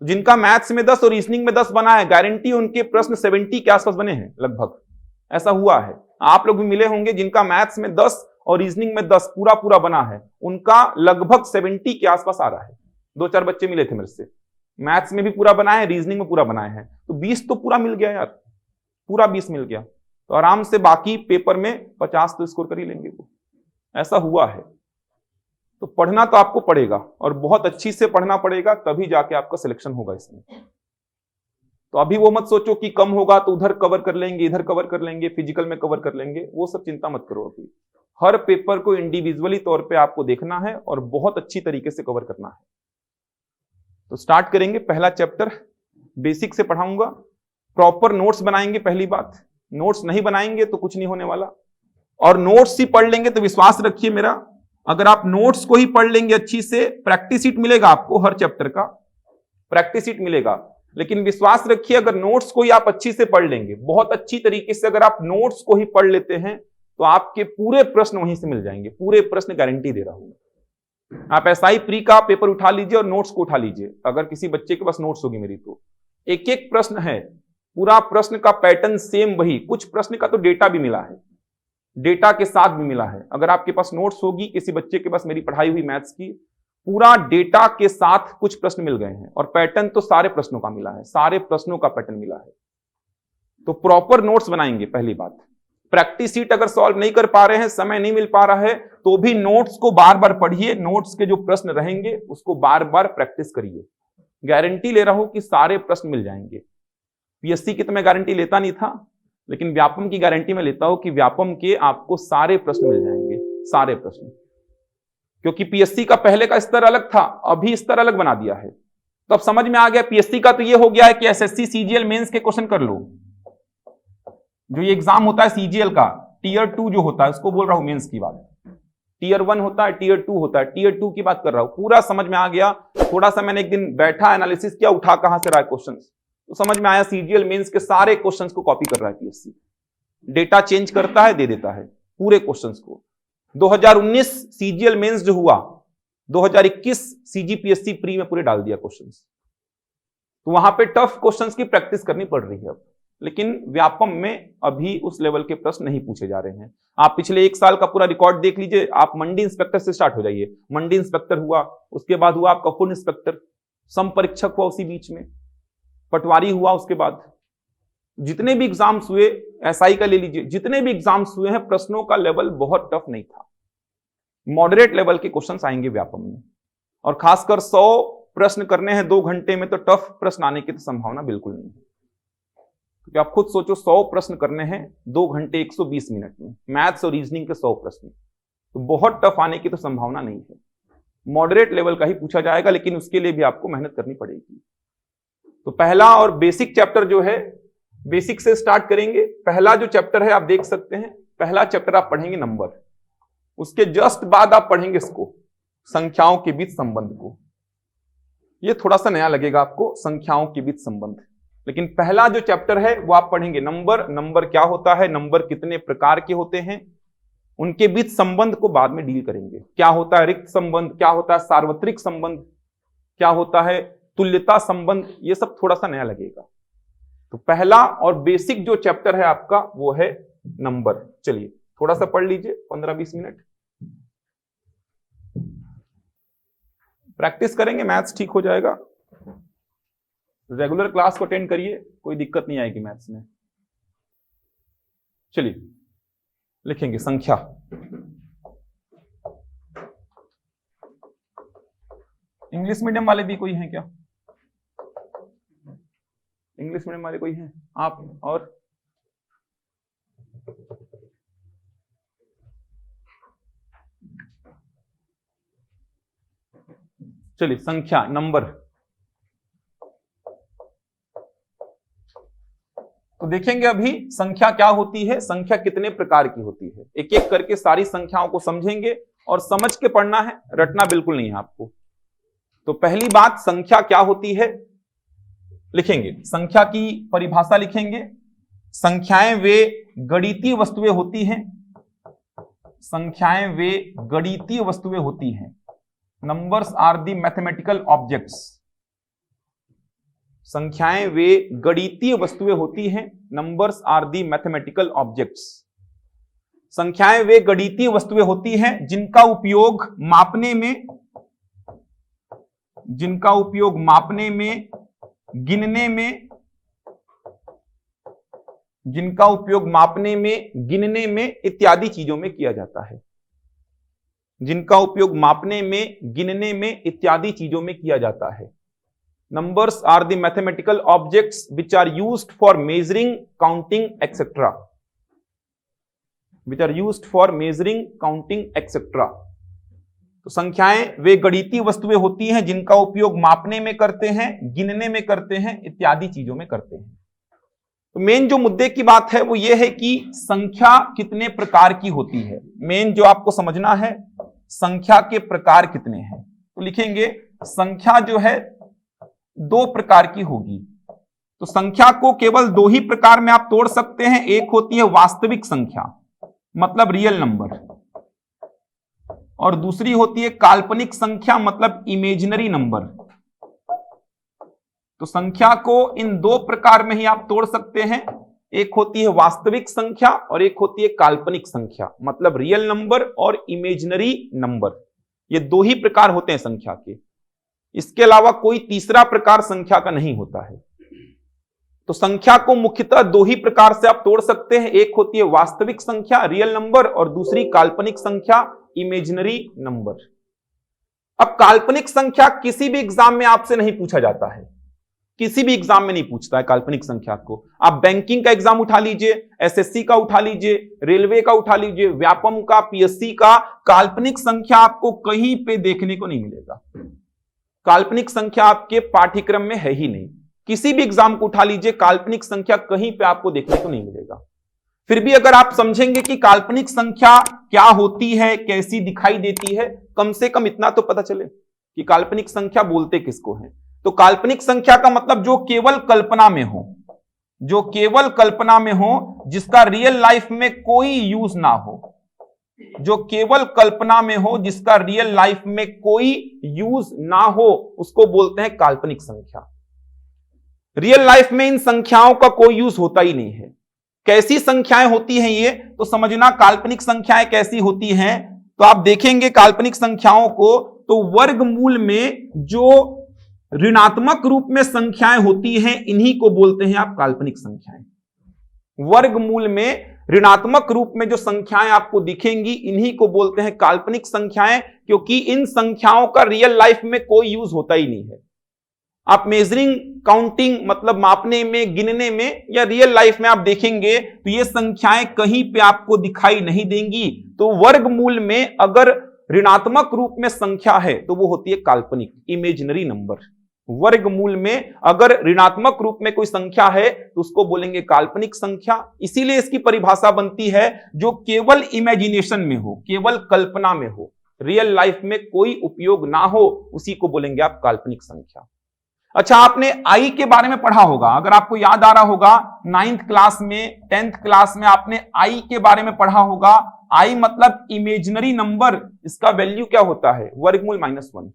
Speaker 1: जिनका मैथ्स में 10 और रीजनिंग में 10 बना है, गारंटी उनके प्रश्न 70 के आसपास बने हैं, लगभग ऐसा हुआ है। आप लोग भी मिले होंगे जिनका मैथ्स में 10 और रीजनिंग में 10 पूरा पूरा बना है, उनका लगभग 70 के आसपास आ रहा है। 2-4 बच्चे मिले थे मेरे से, मैथ्स में भी पूरा बनाए हैं, रीजनिंग में पूरा बनाए हैं, तो 20 तो पूरा मिल गया यार, पूरा 20 मिल गया, तो आराम से बाकी पेपर में 50 तो स्कोर कर ही लेंगे वो, ऐसा हुआ है। तो पढ़ना तो आपको पड़ेगा, और बहुत अच्छी से पढ़ना पड़ेगा, तभी जाके आपका सिलेक्शन होगा इसमें। तो अभी वो मत सोचो कि कम होगा तो उधर कवर कर लेंगे, इधर कवर कर लेंगे, फिजिकल में कवर कर लेंगे, वो सब चिंता मत करो। अभी हर पेपर को इंडिविजुअली तौर पे आपको देखना है और बहुत अच्छी तरीके से कवर करना है। तो स्टार्ट करेंगे। पहला चैप्टर बेसिक से पढ़ाऊंगा, प्रॉपर नोट्स बनाएंगे। पहली बात, नोट्स नहीं बनाएंगे तो कुछ नहीं होने वाला, और नोट्स ही पढ़ लेंगे तो विश्वास रखिए मेरा, अगर आप नोट्स को ही पढ़ लेंगे अच्छी से, प्रैक्टिस शीट मिलेगा आपको हर चैप्टर का, प्रैक्टिस शीट मिलेगा, लेकिन विश्वास रखिए अगर नोट्स को ही आप अच्छी से पढ़ लेंगे, बहुत अच्छी तरीके से अगर आप नोट्स को ही पढ़ लेते हैं, तो आपके पूरे प्रश्न वहीं से मिल जाएंगे, पूरे प्रश्न गारंटी दे रहा हूं। आप SI प्री का पेपर उठा लीजिए और नोट्स को उठा लीजिए, अगर किसी बच्चे के पास नोट्स होगी मेरी तो। एक एक प्रश्न है, पूरा प्रश्न का पैटर्न सेम वही, कुछ प्रश्न का तो डेटा भी मिला है, डेटा के साथ भी मिला है। अगर आपके पास नोट्स होगी किसी बच्चे के पास मेरी पढ़ाई हुई मैथ्स की, पूरा डेटा के साथ कुछ प्रश्न मिल गए हैं और पैटर्न तो सारे प्रश्नों का मिला है, सारे प्रश्नों का पैटर्न मिला है। तो प्रॉपर नोट्स बनाएंगे पहली बात। प्रैक्टिस शीट अगर सॉल्व नहीं कर पा रहे हैं, समय नहीं मिल पा रहा है, तो भी नोट्स को बार बार पढ़िए, नोट्स के जो प्रश्न रहेंगे उसको बार बार प्रैक्टिस करिए। गारंटी ले रहा हूं कि सारे प्रश्न मिल जाएंगे। पीएससी की तो मैं गारंटी लेता नहीं था, लेकिन व्यापम की गारंटी मैं लेता हूं कि व्यापम के आपको सारे प्रश्न मिल जाएंगे, सारे प्रश्न। क्योंकि पीएससी का पहले का स्तर अलग था, अभी स्तर अलग बना दिया है। तो अब समझ में आ गया, पीएससी का तो ये हो गया है कि एसएससी सीजीएल मेंस के क्वेश्चन कर लो। जो ये एग्जाम होता है सीजीएल का, टीयर 2 जो होता है उसको बोल रहा हूं मेंस की बात। टीयर 1 होता है, टीयर 2 होता है, टीयर 2 की बात कर रहा हूं। पूरा समझ में आ गया। थोड़ा सा मैंने एक दिन बैठा एनालिसिस किया, उठा कहां से रहा है क्वेश्चन, तो समझ में आया सीजीएल मेंस के सारे क्वेश्चंस को कॉपी कर रहा है पीएससी। डेटा चेंज करता है, दे देता है पूरे क्वेश्चंस को। 2019 सीजीएल मेंस जो हुआ, 2021 सीजीपीएससी प्री में पूरे डाल दिया क्वेश्चंस। तो वहां पे टफ क्वेश्चंस की प्रैक्टिस करनी पड़ रही है अब। लेकिन व्यापम में अभी उस लेवल के प्रश्न नहीं पूछे जा रहे हैं। आप पिछले एक साल का पूरा रिकॉर्ड देख लीजिए। आप मंडी इंस्पेक्टर से स्टार्ट हो जाइए। मंडी इंस्पेक्टर हुआ, उसके बाद हुआ आपका फूड इंस्पेक्टर, सम परीक्षक हुआ उसी बीच में, पटवारी हुआ, उसके बाद जितने भी एग्जाम्स हुए, एसआई का ले लीजिए, जितने भी एग्जाम्स हुए हैं, प्रश्नों का लेवल बहुत टफ नहीं था। मॉडरेट लेवल के क्वेश्चंस आएंगे व्यापम में। और खासकर 100 प्रश्न करने हैं 2 घंटे में, तो टफ प्रश्न आने की तो संभावना बिल्कुल नहीं है। क्योंकि आप खुद सोचो, 100 प्रश्न करने हैं 2 घंटे 120 मिनट में, मैथ्स और रीजनिंग के 100 प्रश्न, तो बहुत टफ आने की तो संभावना नहीं है। मॉडरेट लेवल का ही पूछा जाएगा, लेकिन उसके लिए भी आपको मेहनत करनी पड़ेगी। तो पहला और बेसिक चैप्टर जो है, बेसिक से स्टार्ट करेंगे। पहला जो चैप्टर है आप देख सकते हैं, पहला चैप्टर आप पढ़ेंगे नंबर, उसके जस्ट बाद आप पढ़ेंगे इसको, संख्याओं के बीच संबंध को। ये थोड़ा सा नया लगेगा आपको, संख्याओं के बीच संबंध। लेकिन पहला जो चैप्टर है वो आप पढ़ेंगे नंबर, नंबर क्या होता है, नंबर कितने प्रकार के होते हैं, उनके बीच संबंध को बाद में डील करेंगे। क्या होता है रिक्त संबंध, क्या होता है सार्वत्रिक संबंध, क्या होता है तुल्यता संबंध, ये सब थोड़ा सा नया लगेगा। तो पहला और बेसिक जो चैप्टर है आपका वो है नंबर। चलिए थोड़ा सा पढ़ लीजिए, 15-20 मिनट प्रैक्टिस करेंगे, मैथ्स ठीक हो जाएगा। रेगुलर क्लास को अटेंड करिए, कोई दिक्कत नहीं आएगी मैथ्स में। चलिए लिखेंगे संख्या। इंग्लिश मीडियम वाले भी कोई हैं क्या? इंग्लिश मीडियम वाले कोई हैं? आप और चलिए संख्या, नंबर। तो देखेंगे अभी संख्या क्या होती है, संख्या कितने प्रकार की होती है। एक एक करके सारी संख्याओं को समझेंगे और समझ के पढ़ना है, रटना बिल्कुल नहीं है आपको। तो पहली बात, संख्या क्या होती है लिखेंगे। संख्या की परिभाषा लिखेंगे। संख्याएं वे गणितीय वस्तुएं होती हैं, संख्याएं वे गणितीय वस्तुएं होती हैं। Numbers are the mathematical objects. संख्याएं वे गणितीय वस्तुएं होती हैं, numbers are the mathematical objects. संख्याएं वे गणितीय वस्तुएं होती हैं जिनका उपयोग मापने में, गिनने में, जिनका उपयोग मापने में, गिनने में इत्यादि चीजों में किया जाता है। जिनका उपयोग मापने में, गिनने में इत्यादि चीजों में किया जाता है। Numbers are the mathematical objects which are used for measuring, counting, etc. Which are used for measuring, counting, etc. तो संख्याएं वे गणितीय वस्तुएं होती हैं जिनका उपयोग मापने में करते हैं, गिनने में करते हैं, इत्यादि चीजों में करते हैं। तो मेन जो मुद्दे की बात है वो ये है कि संख्या कितने प्रकार की होती है। मेन जो आपको समझना है, संख्या के प्रकार कितने हैं। तो लिखेंगे संख्या जो है 2 प्रकार की होगी। तो संख्या को केवल 2 ही प्रकार में आप तोड़ सकते हैं। एक होती है वास्तविक संख्या, मतलब रियल नंबर, और दूसरी होती है काल्पनिक संख्या, मतलब इमेजिनरी नंबर। तो संख्या को इन दो प्रकार में ही आप तोड़ सकते हैं, एक होती है वास्तविक संख्या और एक होती है काल्पनिक संख्या, मतलब रियल नंबर और इमेजिनरी नंबर। ये दो ही प्रकार होते हैं संख्या के, इसके अलावा कोई तीसरा प्रकार संख्या का नहीं होता है। तो संख्या को मुख्यतः दो ही प्रकार से आप तोड़ सकते हैं, एक होती है वास्तविक संख्या रियल नंबर और दूसरी काल्पनिक संख्या इमेजिनरी नंबर। अब काल्पनिक संख्या किसी भी एग्जाम में आपसे नहीं पूछा जाता है, किसी भी एग्जाम में नहीं पूछता है काल्पनिक संख्या को। आप बैंकिंग का एग्जाम उठा लीजिए, एसएससी का उठा लीजिए, रेलवे का उठा लीजिए, व्यापम का, पीएससी का, काल्पनिक संख्या आपको कहीं पे देखने को नहीं मिलेगा। काल्पनिक संख्या आपके पाठ्यक्रम में है ही नहीं। किसी भी एग्जाम को उठा लीजिए, काल्पनिक संख्या कहीं पे आपको देखने को नहीं मिलेगा। फिर भी अगर आप समझेंगे कि काल्पनिक संख्या क्या होती है, कैसी दिखाई देती है, कम से कम इतना तो पता चले कि काल्पनिक संख्या बोलते किसको है। तो काल्पनिक संख्या का मतलब जो केवल कल्पना में हो, जो केवल कल्पना में हो, जिसका रियल लाइफ में कोई यूज ना हो, जो केवल कल्पना में हो, जिसका रियल लाइफ में कोई यूज ना हो, उसको बोलते हैं काल्पनिक संख्या। रियल लाइफ में इन संख्याओं का कोई यूज होता ही नहीं है। कैसी संख्याएं होती हैं ये तो समझना, काल्पनिक संख्याएं कैसी होती हैं तो आप देखेंगे काल्पनिक संख्याओं को, तो वर्गमूल में जो ऋणात्मक रूप में संख्याएं होती हैं इन्हीं को बोलते हैं आप काल्पनिक संख्याएं। वर्गमूल में ऋणात्मक रूप में जो संख्याएं आपको दिखेंगी इन्हीं को बोलते हैं काल्पनिक संख्याएं, क्योंकि इन संख्याओं का रियल लाइफ में कोई यूज होता ही नहीं है। आप मेजरिंग, काउंटिंग मतलब मापने में, गिनने में, या रियल लाइफ में आप देखेंगे तो ये संख्याएं कहीं पे आपको दिखाई नहीं देंगी। तो वर्गमूल में अगर ऋणात्मक रूप में संख्या है तो वो होती है काल्पनिक, इमेजिनरी नंबर। वर्गमूल में अगर ऋणात्मक रूप में कोई संख्या है तो उसको बोलेंगे काल्पनिक संख्या। इसीलिए इसकी परिभाषा बनती है जो केवल इमेजिनेशन में हो, केवल कल्पना में हो, रियल लाइफ में कोई उपयोग ना हो, उसी को बोलेंगे आप काल्पनिक संख्या। अच्छा, आपने आई के बारे में पढ़ा होगा, अगर आपको याद आ रहा होगा 9th क्लास में, 10th क्लास में आपने आई के बारे में पढ़ा होगा। आई मतलब इमेजिनरी नंबर, इसका वैल्यू क्या होता है, वर्गमूल -1।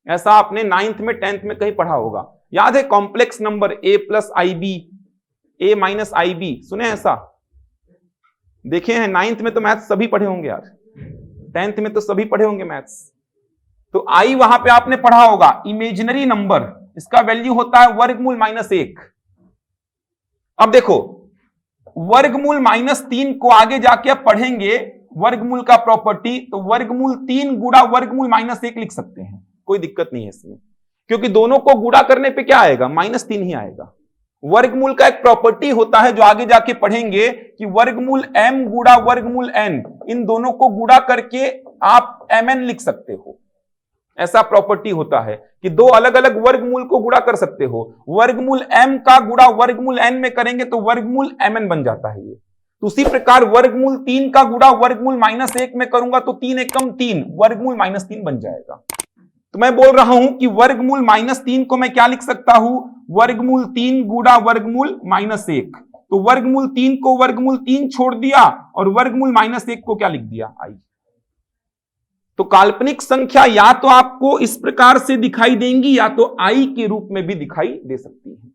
Speaker 1: ऐसा आपने 9th में, 10th में कहीं पढ़ा होगा। याद है complex number a plus IB, a minus IB, सुने ऐसा, देखे हैं? 9th में तो मैथ्स सभी पढ़े होंगे यार, 10th में तो सभी पढ़े होंगे मैथ्स। तो आई वहां पे आपने पढ़ा होगा, इमेजिनरी नंबर, इसका वैल्यू होता है वर्गमूल -1। अब देखो वर्गमूल -3 को आगे जाके आप पढ़ेंगे वर्गमूल का प्रॉपर्टी, तो वर्गमूल 3 गुणा वर्गमूल -1 लिख सकते हैं, कोई दिक्कत नहीं है इसमें, क्योंकि दोनों को गुणा करने पे क्या आएगा, -3 ही आएगा। वर्गमूल का एक प्रॉपर्टी होता है जो आगे जाके पढ़ेंगे कि वर्गमूल m गुणा वर्गमूल n, इन दोनों को गुणा करके आप mn लिख सकते हो। ऐसा प्रॉपर्टी होता है कि दो अलग अलग वर्गमूल को गुणा कर सकते हो। वर्गमूल m का गुणा वर्गमूल n में करेंगे तो वर्गमूल mn बन जाता है ये। तो उसी प्रकार वर्गमूल 3 का गुणा वर्गमूल -1 में करूंगा तो 3 एकम 3, वर्गमूल -3 बन जाएगा। तो मैं बोल रहा हूं कि वर्गमूल -3 को मैं क्या लिख सकता हूं, वर्गमूल 3 गुणा वर्गमूल -1। तो वर्गमूल 3 को वर्गमूल 3 छोड़ दिया और वर्गमूल -1 को क्या लिख दिया, आई। तो काल्पनिक संख्या या तो आपको इस प्रकार से दिखाई देंगी या तो आई के रूप में भी दिखाई दे सकती है,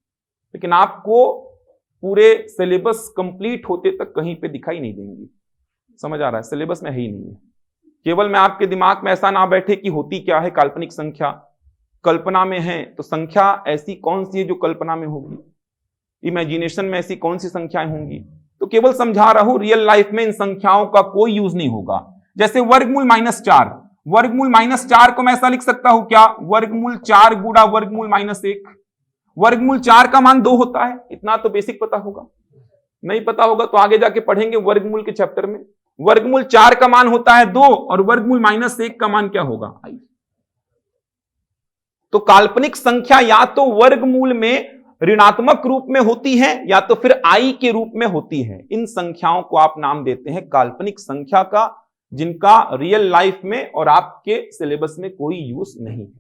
Speaker 1: लेकिन आपको पूरे सिलेबस कंप्लीट होते तक कहीं पे दिखाई नहीं देंगी। समझ आ रहा है, सिलेबस में है ही नहीं है। केवल मैं आपके दिमाग में ऐसा ना बैठे कि होती क्या है काल्पनिक संख्या, कल्पना में है तो संख्या ऐसी कौन सी है जो कल्पना में होगी, इमेजिनेशन में ऐसी कौन सी संख्याएं होंगी। तो केवल समझा रहा हूं रियल लाइफ में इन संख्याओं का कोई यूज नहीं होगा। जैसे वर्गमूल -4, वर्गमूल -4 को मैं ऐसा लिख सकता हूं क्या, वर्गमूल 4 गुणा वर्गमूल -1। वर्गमूल 4 का मान 2 होता है, इतना तो बेसिक पता होगा। नहीं पता होगा तो आगे जाके पढ़ेंगे वर्गमूल के चैप्टर में। वर्गमूल 4 का मान होता है 2 और वर्गमूल -1 का मान क्या होगा, आई। तो काल्पनिक संख्या या तो वर्गमूल में ऋणात्मक रूप में होती है या तो फिर आई के रूप में होती है। इन संख्याओं को आप नाम देते हैं काल्पनिक संख्या का, जिनका रियल लाइफ में और आपके सिलेबस में कोई यूज नहीं है।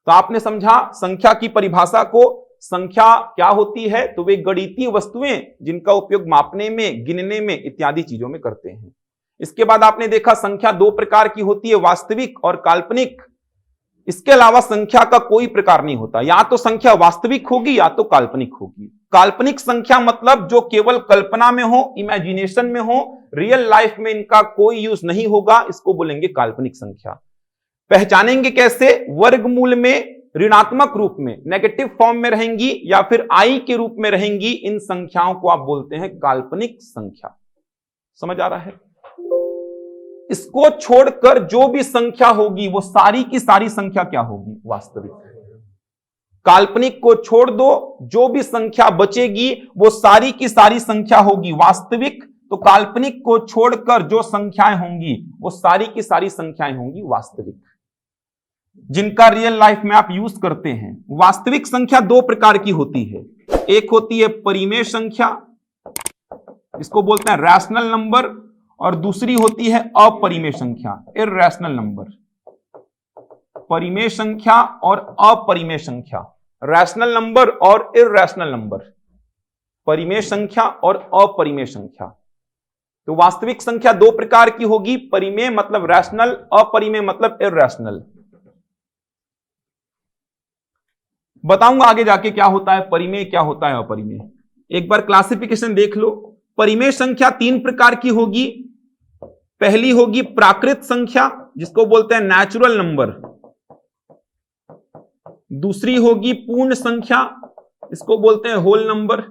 Speaker 1: तो आपने समझा संख्या की परिभाषा को। संख्या क्या होती है, तो वे गणितीय वस्तुएं जिनका उपयोग मापने में, गिनने में इत्यादि चीजों में करते हैं। इसके बाद आपने देखा संख्या दो प्रकार की होती है, वास्तविक और काल्पनिक। इसके अलावा संख्या का कोई प्रकार नहीं होता, या तो संख्या वास्तविक होगी या तो काल्पनिक होगी। काल्पनिक संख्या मतलब जो केवल कल्पना में हो, इमेजिनेशन में हो, रियल लाइफ में इनका कोई यूज नहीं होगा, इसको बोलेंगे काल्पनिक संख्या। पहचानेंगे कैसे? वर्गमूल में ऋणात्मक रूप में, नेगेटिव फॉर्म में रहेंगी या फिर आई के रूप में रहेंगी, इन संख्याओं को आप बोलते हैं काल्पनिक संख्या। समझ आ रहा है? इसको छोड़कर जो भी संख्या होगी वो सारी की सारी संख्या क्या होगी? वास्तविक। काल्पनिक को छोड़ दो, जो भी संख्या बचेगी वो सारी की सारी संख्या होगी वास्तविक। तो काल्पनिक को छोड़कर जो संख्याएं होंगी वो सारी की सारी संख्याएं होंगी वास्तविक, जिनका रियल लाइफ में आप यूज करते हैं। वास्तविक संख्या दो प्रकार की होती है, एक होती है परिमेय संख्या, इसको बोलते हैं रैशनल नंबर, और दूसरी होती है अपरिमेय संख्या, इररेशनल नंबर। परिमेय संख्या और अपरिमेय संख्या, रैशनल नंबर और इररेशनल नंबर, परिमेय संख्या और अपरिमेय संख्या। तो वास्तविक संख्या दो प्रकार की होगी, परिमेय मतलब रैशनल, अपरिमेय मतलब इररेशनल। बताऊंगा आगे जाके क्या होता है परिमेय, क्या होता है अपरिमेय। एक बार क्लासिफिकेशन देख लो। परिमेय संख्या तीन प्रकार की होगी। पहली होगी प्राकृत संख्या, जिसको बोलते हैं नेचुरल नंबर। दूसरी होगी पूर्ण संख्या, इसको बोलते हैं होल नंबर।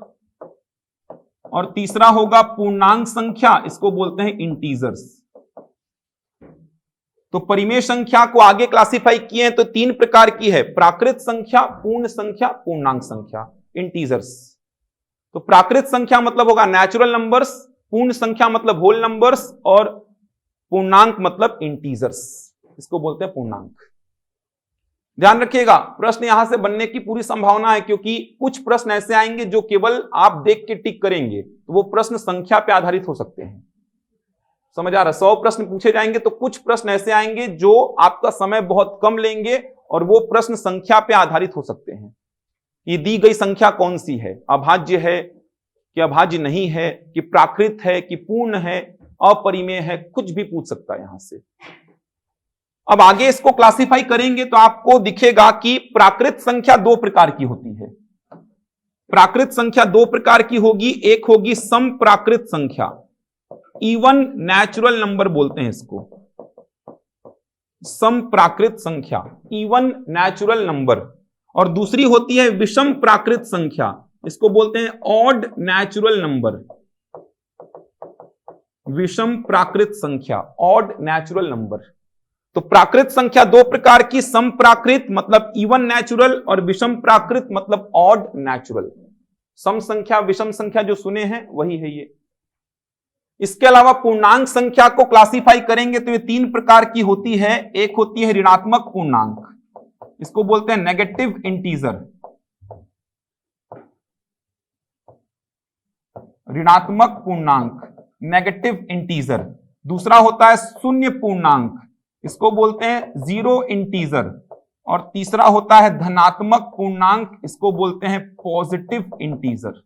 Speaker 1: और तीसरा होगा पूर्णांक संख्या, इसको बोलते हैं इंटीजर्स। तो परिमेय संख्या को आगे क्लासिफाई किए हैं तो तीन प्रकार की है, प्राकृत संख्या, पूर्ण संख्या, पूर्णांक संख्या, इंटीजर्स। तो प्राकृत संख्या मतलब होगा नेचुरल नंबर्स, पूर्ण संख्या मतलब होल नंबर्स, और पूर्णांक मतलब इंटीजर्स, इसको बोलते हैं पूर्णांक। ध्यान रखिएगा, प्रश्न यहां से बनने की पूरी संभावना है, क्योंकि कुछ प्रश्न ऐसे आएंगे जो केवल आप देख के टिक करेंगे, तो वो प्रश्न संख्या पे आधारित हो सकते हैं। समझ आ रहा है? 100 प्रश्न पूछे जाएंगे तो कुछ प्रश्न ऐसे आएंगे जो आपका समय बहुत कम लेंगे, और वो प्रश्न संख्या पे आधारित हो सकते हैं। ये दी गई संख्या कौन सी है, अभाज्य है कि अभाज्य नहीं है, कि प्राकृत है कि पूर्ण है, अपरिमेय है, कुछ भी पूछ सकता है यहां से। अब आगे इसको क्लासिफाई करेंगे तो आपको दिखेगा कि प्राकृत संख्या दो प्रकार की होती है। प्राकृत संख्या दो प्रकार की होगी, एक होगी समप्राकृत संख्या, इवन नेचुरल नंबर बोलते हैं इसको, समप्राकृत संख्या, इवन नेचुरल नंबर। और दूसरी होती है विषम प्राकृत संख्या, इसको बोलते हैं ऑड नेचुरल नंबर। विषम प्राकृत संख्या, ऑड नेचुरल नंबर। तो प्राकृत संख्या दो प्रकार की, समप्राकृत मतलब इवन नेचुरल, और विषम प्राकृत मतलब ऑड नेचुरल। सम संख्या विषम संख्या जो सुने हैं वही है ये। इसके अलावा पूर्णांक संख्या को क्लासिफाई करेंगे तो ये तीन प्रकार की होती है। एक होती है ऋणात्मक पूर्णांक, इसको बोलते हैं नेगेटिव इंटीजर, ऋणात्मक पूर्णांक, नेगेटिव इंटीजर। दूसरा होता है शून्य पूर्णांक, इसको बोलते हैं जीरो इंटीजर। और तीसरा होता है धनात्मक पूर्णांक, इसको बोलते हैं पॉजिटिव इंटीजर।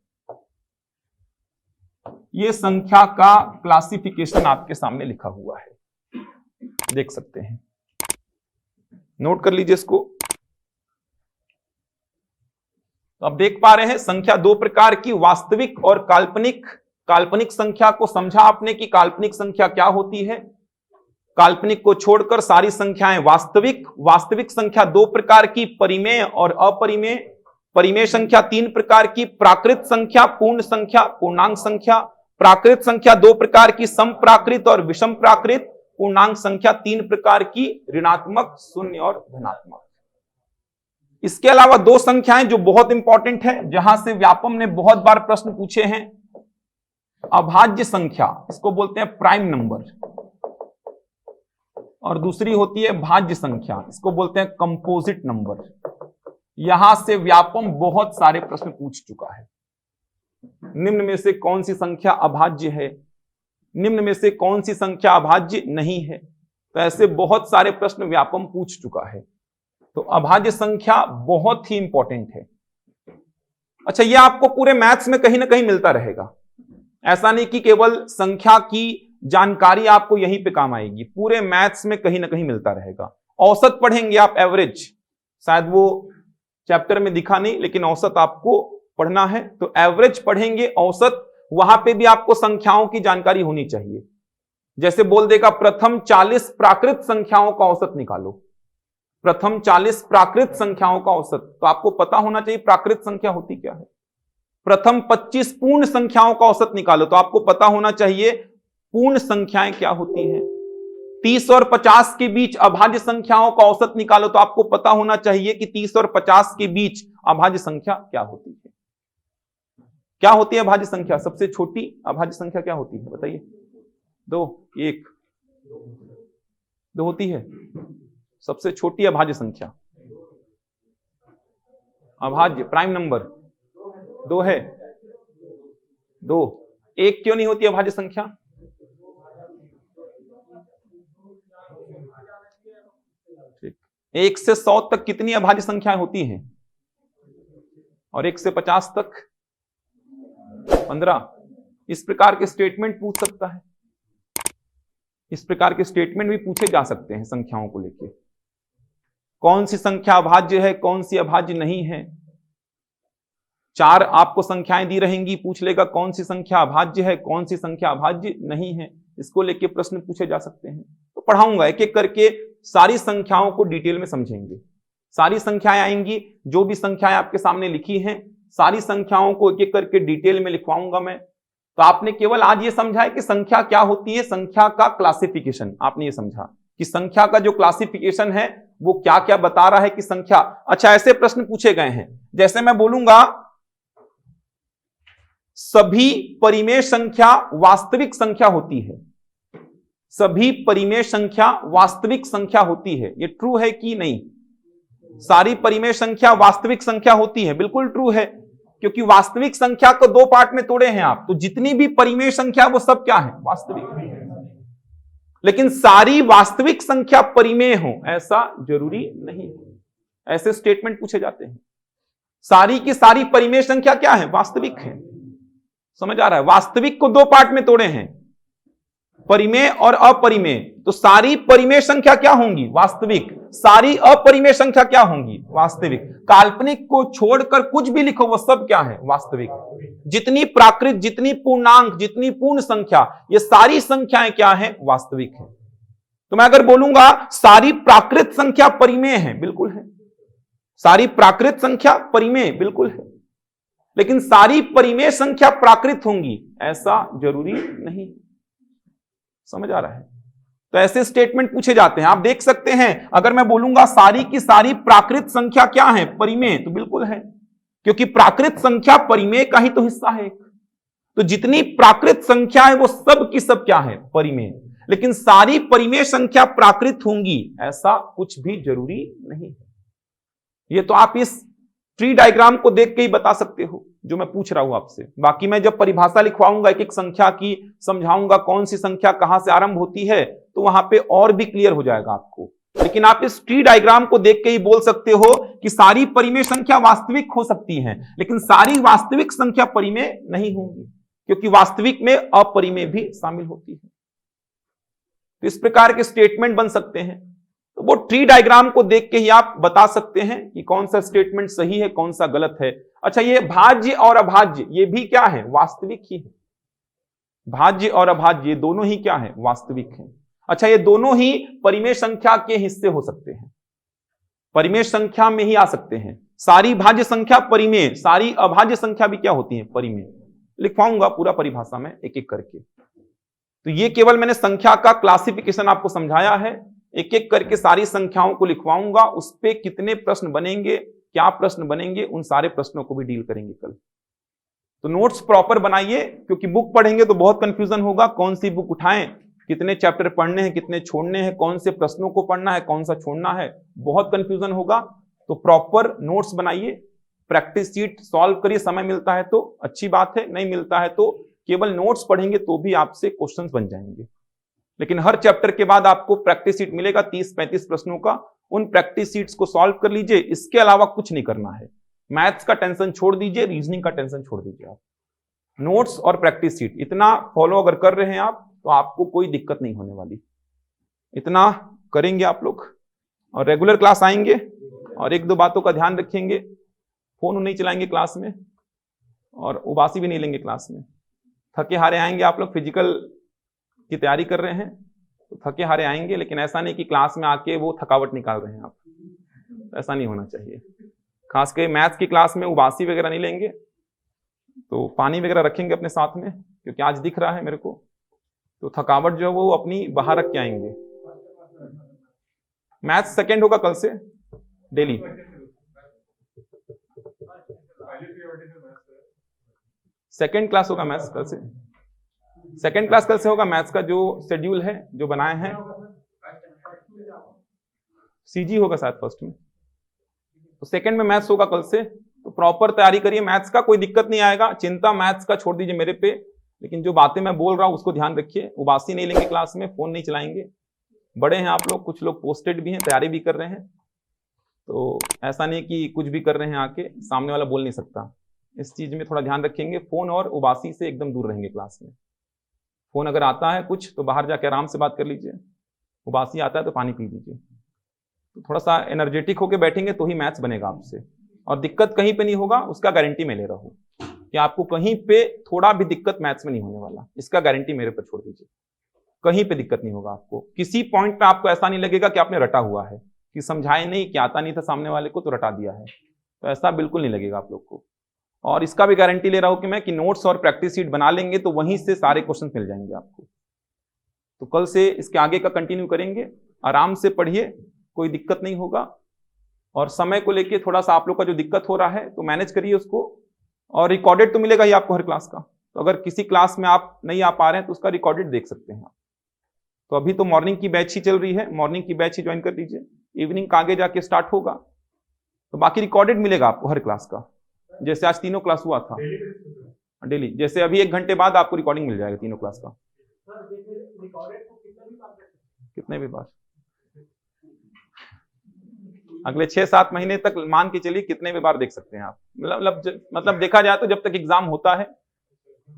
Speaker 1: ये संख्या का क्लासिफिकेशन आपके सामने लिखा हुआ है, देख सकते हैं, नोट कर लीजिए इसको। तो अब देख पा रहे हैं संख्या दो प्रकार की, वास्तविक और काल्पनिक। काल्पनिक संख्या को समझा आपने कि काल्पनिक संख्या क्या होती है। काल्पनिक को छोड़कर सारी संख्याएं वास्तविक। वास्तविक संख्या दो प्रकार की, परिमेय और अपरिमेय। परिमेय संख्या तीन प्रकार की, प्राकृत संख्या, पूर्ण संख्या, पूर्णांक संख्या। प्राकृत संख्या दो प्रकार की, समप्राकृत और विषम प्राकृत। पूर्णांक संख्या तीन प्रकार की, ऋणात्मक, शून्य और धनात्मक। इसके अलावा दो संख्याएं जो बहुत इंपॉर्टेंट है, जहां से व्यापम ने बहुत बार प्रश्न पूछे हैं। अभाज्य संख्या, इसको बोलते हैं प्राइम नंबर, और दूसरी होती है भाज्य संख्या, इसको बोलते हैं कंपोजिट नंबर। यहां से व्यापम बहुत सारे प्रश्न पूछ चुका है। निम्न में से कौन सी संख्या अभाज्य है, निम्न में से कौन सी संख्या अभाज्य नहीं है, तो ऐसे बहुत सारे प्रश्न व्यापम पूछ चुका है। तो अभाज्य संख्या बहुत ही इंपॉर्टेंट है। अच्छा, यह आपको पूरे मैथ्स में कहीं ना कहीं मिलता रहेगा। ऐसा नहीं कि केवल संख्या की जानकारी आपको यहीं पे काम आएगी, पूरे मैथ्स में कहीं ना कहीं मिलता रहेगा। औसत पढ़ेंगे आप, एवरेज, शायद वो चैप्टर में दिखा नहीं, लेकिन औसत आपको पढ़ना है, तो एवरेज पढ़ेंगे, औसत, वहां पे भी आपको संख्याओं की जानकारी होनी चाहिए। जैसे बोल देगा प्रथम 40 प्राकृत संख्याओं का औसत निकालो, प्रथम 40 प्राकृत संख्याओं का औसत, तो आपको पता होना चाहिए प्राकृत संख्या होती क्या है। प्रथम 25 पूर्ण संख्याओं का औसत निकालो, तो आपको पता होना चाहिए पूर्ण संख्याएं क्या होती हैं। 30 और 50 के बीच अभाज्य संख्याओं का औसत निकालो, तो आपको पता होना चाहिए कि 30 और 50 के बीच अभाज्य संख्या क्या होती है। क्या होती है अभाज्य संख्या? सबसे छोटी अभाज्य संख्या क्या होती है बताइए? 2, 1, 2 होती है सबसे छोटी अभाज्य संख्या। अभाज्य प्राइम नंबर 2 है, 2, 1 क्यों नहीं होती अभाज्य संख्या? ठीक, 1 से 100 तक कितनी अभाज्य संख्याएं होती हैं? और 1 से 50 तक 15। इस प्रकार के स्टेटमेंट पूछ सकता है, इस प्रकार के स्टेटमेंट भी पूछे जा सकते हैं संख्याओं को लेकर। कौन सी संख्या अभाज्य है, कौन सी अभाज्य नहीं है। 4 आपको संख्याएं दी रहेंगी, पूछ लेगा कौन सी संख्या अभाज्य है, कौन सी संख्या अभाज्य नहीं है। इसको लेके प्रश्न पूछे जा सकते हैं। तो पढ़ाऊंगा एक एक करके, सारी संख्याओं को डिटेल में समझेंगे। सारी संख्याएं आएंगी, जो भी संख्याएं आपके सामने लिखी हैं, सारी संख्याओं को एक एक करके डिटेल में लिखवाऊंगा मैं। तो आपने केवल आज ये समझा है कि संख्या क्या होती है, संख्या का क्लासिफिकेशन आपने ये समझा कि संख्या का जो क्लासिफिकेशन है वो क्या क्या बता रहा है कि संख्या। अच्छा, ऐसे प्रश्न पूछे गए हैं, जैसे मैं बोलूंगा सभी परिमेय संख्या वास्तविक संख्या होती है, सभी परिमेय संख्या वास्तविक संख्या होती है, ये ट्रू है कि नहीं? सारी परिमेय संख्या वास्तविक संख्या होती है, बिल्कुल ट्रू है, क्योंकि वास्तविक संख्या को 2 पार्ट में तोड़े हैं आप, तो जितनी भी परिमेय संख्या वो सब क्या है? वास्तविक। लेकिन सारी वास्तविक संख्या परिमेय हो ऐसा जरूरी नहीं, ऐसे स्टेटमेंट पूछे जाते हैं। सारी की सारी परिमेय संख्या क्या है? वास्तविक है। समझ आ रहा है? वास्तविक को 2 पार्ट में तोड़े हैं, परिमेय और अपरिमेय, तो सारी परिमेय संख्या क्या होंगी? वास्तविक। सारी अपरिमेय संख्या क्या होंगी? वास्तविक। काल्पनिक को छोड़कर कुछ भी लिखो वो सब क्या है? वास्तविक। जितनी प्राकृत, जितनी पूर्णांक, जितनी पूर्ण संख्या, ये सारी संख्याएं क्या है? वास्तविक है। तो मैं अगर बोलूंगा सारी प्राकृत संख्या परिमेय है, बिल्कुल है। सारी प्राकृत संख्या परिमेय बिल्कुल है, लेकिन सारी परिमेय संख्या प्राकृत होंगी ऐसा जरूरी नहीं। समझ आ रहा है? तो ऐसे स्टेटमेंट पूछे जाते हैं। आप देख सकते हैं, अगर मैं बोलूंगा सारी की सारी प्राकृत संख्या क्या है? परिमेय, तो बिल्कुल है, क्योंकि प्राकृत संख्या परिमेय का ही तो हिस्सा है। तो जितनी प्राकृत संख्या है वो सब की सब क्या है? परिमेय। लेकिन सारी परिमेय संख्या प्राकृत होंगी ऐसा कुछ भी जरूरी नहीं है। ये तो आप इस ट्री डायग्राम को देख के ही बता सकते हो जो मैं पूछ रहा हूं आपसे। बाकी मैं जब परिभाषा लिखवाऊंगा, एक एक संख्या की समझाऊंगा, कौन सी संख्या कहां से आरंभ होती है, तो वहां पे और भी क्लियर हो जाएगा आपको। लेकिन आप इस ट्री डायग्राम को देख के ही बोल सकते हो कि सारी परिमेय संख्या वास्तविक हो सकती है, लेकिन सारी वास्तविक संख्या परिमेय नहीं होंगी, क्योंकि वास्तविक में अपरिमेय भी शामिल होती है। तो इस प्रकार के स्टेटमेंट बन सकते हैं। तो वो ट्री डायग्राम को देख के ही आप बता सकते हैं कि कौन सा स्टेटमेंट सही है, कौन सा गलत है। अच्छा, ये भाज्य और अभाज्य ये भी क्या है? वास्तविक ही है। भाज्य और अभाज्य ये दोनों ही क्या है? वास्तविक है। अच्छा, ये दोनों ही परिमेय संख्या के हिस्से हो सकते हैं, परिमेय संख्या में ही आ सकते हैं। सारी भाज्य संख्या परिमेय, सारी अभाज्य संख्या भी क्या होती है? परिमेय। लिखवाऊंगा पूरा परिभाषा में एक एक करके। तो ये केवल मैंने संख्या का क्लासिफिकेशन आपको समझाया है। एक एक करके सारी संख्याओं को लिखवाऊंगा, उस पे कितने प्रश्न बनेंगे, क्या प्रश्न बनेंगे, उन सारे प्रश्नों को भी डील करेंगे कल। तो नोट्स प्रॉपर बनाइए, क्योंकि बुक पढ़ेंगे तो बहुत कंफ्यूजन होगा, कौन सी बुक उठाएं, कितने चैप्टर पढ़ने हैं, कितने छोड़ने हैं, कौन से प्रश्नों को पढ़ना है, कौन सा छोड़ना है, बहुत कंफ्यूजन होगा। तो प्रॉपर नोट्स बनाइए, प्रैक्टिस शीट सॉल्व करिए। समय मिलता है तो अच्छी बात है, नहीं मिलता है तो केवल नोट्स पढ़ेंगे तो भी आपसे क्वेश्चंस बन जाएंगे। लेकिन हर चैप्टर के बाद आपको प्रैक्टिस शीट मिलेगा 30-35 प्रश्नों का, उन प्रैक्टिस शीट्स को सॉल्व कर लीजिए। इसके अलावा कुछ नहीं करना है। मैथ्स का टेंशन छोड़ दीजिए, रीजनिंग का टेंशन छोड़ दीजिए। आप नोट्स और प्रैक्टिस शीट इतना फॉलो अगर कर रहे हैं आप, तो आपको कोई दिक्कत नहीं होने वाली। इतना करेंगे आप लोग और रेगुलर क्लास आएंगे और एक दो बातों का ध्यान रखेंगे, फोन नहीं चलाएंगे क्लास में और उबासी भी नहीं लेंगे क्लास में। थके हारे आएंगे आप लोग, फिजिकल की तैयारी कर रहे हैं तो थके हारे आएंगे, लेकिन ऐसा नहीं कि क्लास में आके वो थकावट निकाल रहे हैं आप, ऐसा नहीं होना चाहिए। खास कर मैथ्स की क्लास में उबासी वगैरह नहीं लेंगे, तो पानी वगैरह रखेंगे अपने साथ में, क्योंकि आज दिख रहा है मेरे को, तो थकावट जो है वो अपनी बाहर रख के आएंगे। मैथ्स सेकंड होगा कल से डेली। सेकंड क्लास होगा मैथ्स कल से, सेकंड क्लास कल से होगा मैथ्स का। जो शेड्यूल है जो बनाए हैं, सीजी होगा शायद फर्स्ट में, तो सेकंड में मैथ्स होगा कल से। तो प्रॉपर तैयारी करिए मैथ्स का, कोई दिक्कत नहीं आएगा। चिंता मैथ्स का छोड़ दीजिए मेरे पे, लेकिन जो बातें मैं बोल रहा हूं उसको ध्यान रखिए। उबासी नहीं लेंगे क्लास में, फोन नहीं चलाएंगे। बड़े हैं आप लोग, कुछ लोग पोस्टेड भी हैं, तैयारी भी कर रहे हैं, तो ऐसा नहीं कि कुछ भी कर रहे हैं आके सामने वाला बोल नहीं सकता। इस चीज में थोड़ा ध्यान रखेंगे। फोन और उबासी से एकदम दूर रहेंगे क्लास में। फोन अगर आता है कुछ तो बाहर जाके आराम से बात कर लीजिए, उबासी आता है तो पानी पी लीजिए। तो थोड़ा सा एनर्जेटिक होके बैठेंगे तो ही मैथ्स बनेगा आपसे, और दिक्कत कहीं पे नहीं होगा उसका गारंटी मैं ले रहा हूँ कि आपको कहीं पे थोड़ा भी दिक्कत मैथ्स में नहीं होने वाला, इसका गारंटी मेरे पर छोड़ दीजिए। कहीं पे दिक्कत नहीं होगा आपको, किसी पॉइंट पे आपको ऐसा नहीं लगेगा कि आपने रटा हुआ है, कि समझाए नहीं, कि आता नहीं था सामने वाले को तो रटा दिया है, तो ऐसा बिल्कुल नहीं लगेगा आप लोग को। और इसका भी गारंटी ले रहा हूं कि मैं कि नोट्स और प्रैक्टिस शीट बना लेंगे तो वहीं से सारे क्वेश्चन मिल जाएंगे आपको। तो कल से इसके आगे का कंटिन्यू करेंगे, आराम से पढ़िए, कोई दिक्कत नहीं होगा। और समय को लेके थोड़ा सा आप लोग का जो दिक्कत हो रहा है तो मैनेज करिए उसको, और रिकॉर्डेड तो मिलेगा ही आपको हर क्लास का। तो अगर किसी क्लास में आप नहीं आ पा रहे हैं तो उसका रिकॉर्डेड देख सकते हैं आप। तो अभी तो मॉर्निंग की बैच ही चल रही है, मॉर्निंग की बैच ही ज्वाइन कर लीजिए, इवनिंग का आगे जाके स्टार्ट होगा तो बाकी रिकॉर्डेड मिलेगा आपको हर क्लास का। जैसे आज तीनों क्लास हुआ था डेली, जैसे अभी 1 घंटे बाद आपको रिकॉर्डिंग मिल जाएगा तीनों क्लास का। कितने भी बार, अगले 6-7 महीने तक मान के चलिए कितने भी बार देख सकते हैं आप। मतलब देखा जाए तो जब तक एग्जाम होता है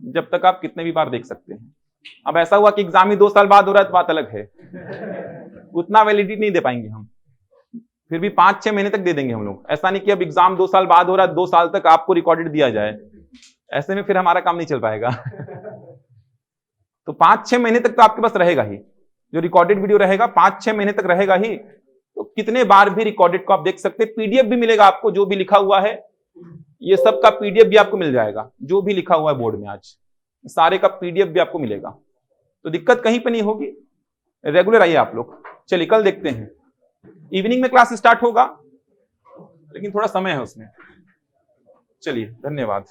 Speaker 1: जब तक आप कितने भी बार देख सकते हैं। अब ऐसा हुआ कि एग्जाम ही 2 साल बाद हो रहा है तो बात अलग है, उतना वैलिडिटी नहीं दे पाएंगे हम, फिर भी 5-6 महीने तक दे देंगे हम लोग। ऐसा नहीं कि अब एग्जाम 2 साल बाद हो रहा है 2 साल तक आपको रिकॉर्डेड दिया जाए, ऐसे में फिर हमारा काम नहीं चल पाएगा। तो 5-6 महीने तक तो आपके पास रहेगा ही, जो रिकॉर्डेड वीडियो रहेगा 5-6 महीने तक रहेगा ही। तो कितने बार भी रिकॉर्डेड को आप देख सकते हैं। पीडीएफ भी मिलेगा आपको, जो भी लिखा हुआ है ये सब का पीडीएफ भी आपको मिल जाएगा, जो भी लिखा हुआ है बोर्ड में आज सारे का पीडीएफ भी आपको मिलेगा। तो दिक्कत कहीं पे नहीं होगी, रेगुलर आइए आप लोग। चलिए कल देखते हैं, इवनिंग में क्लास स्टार्ट होगा लेकिन थोड़ा समय है उसमें। चलिए धन्यवाद।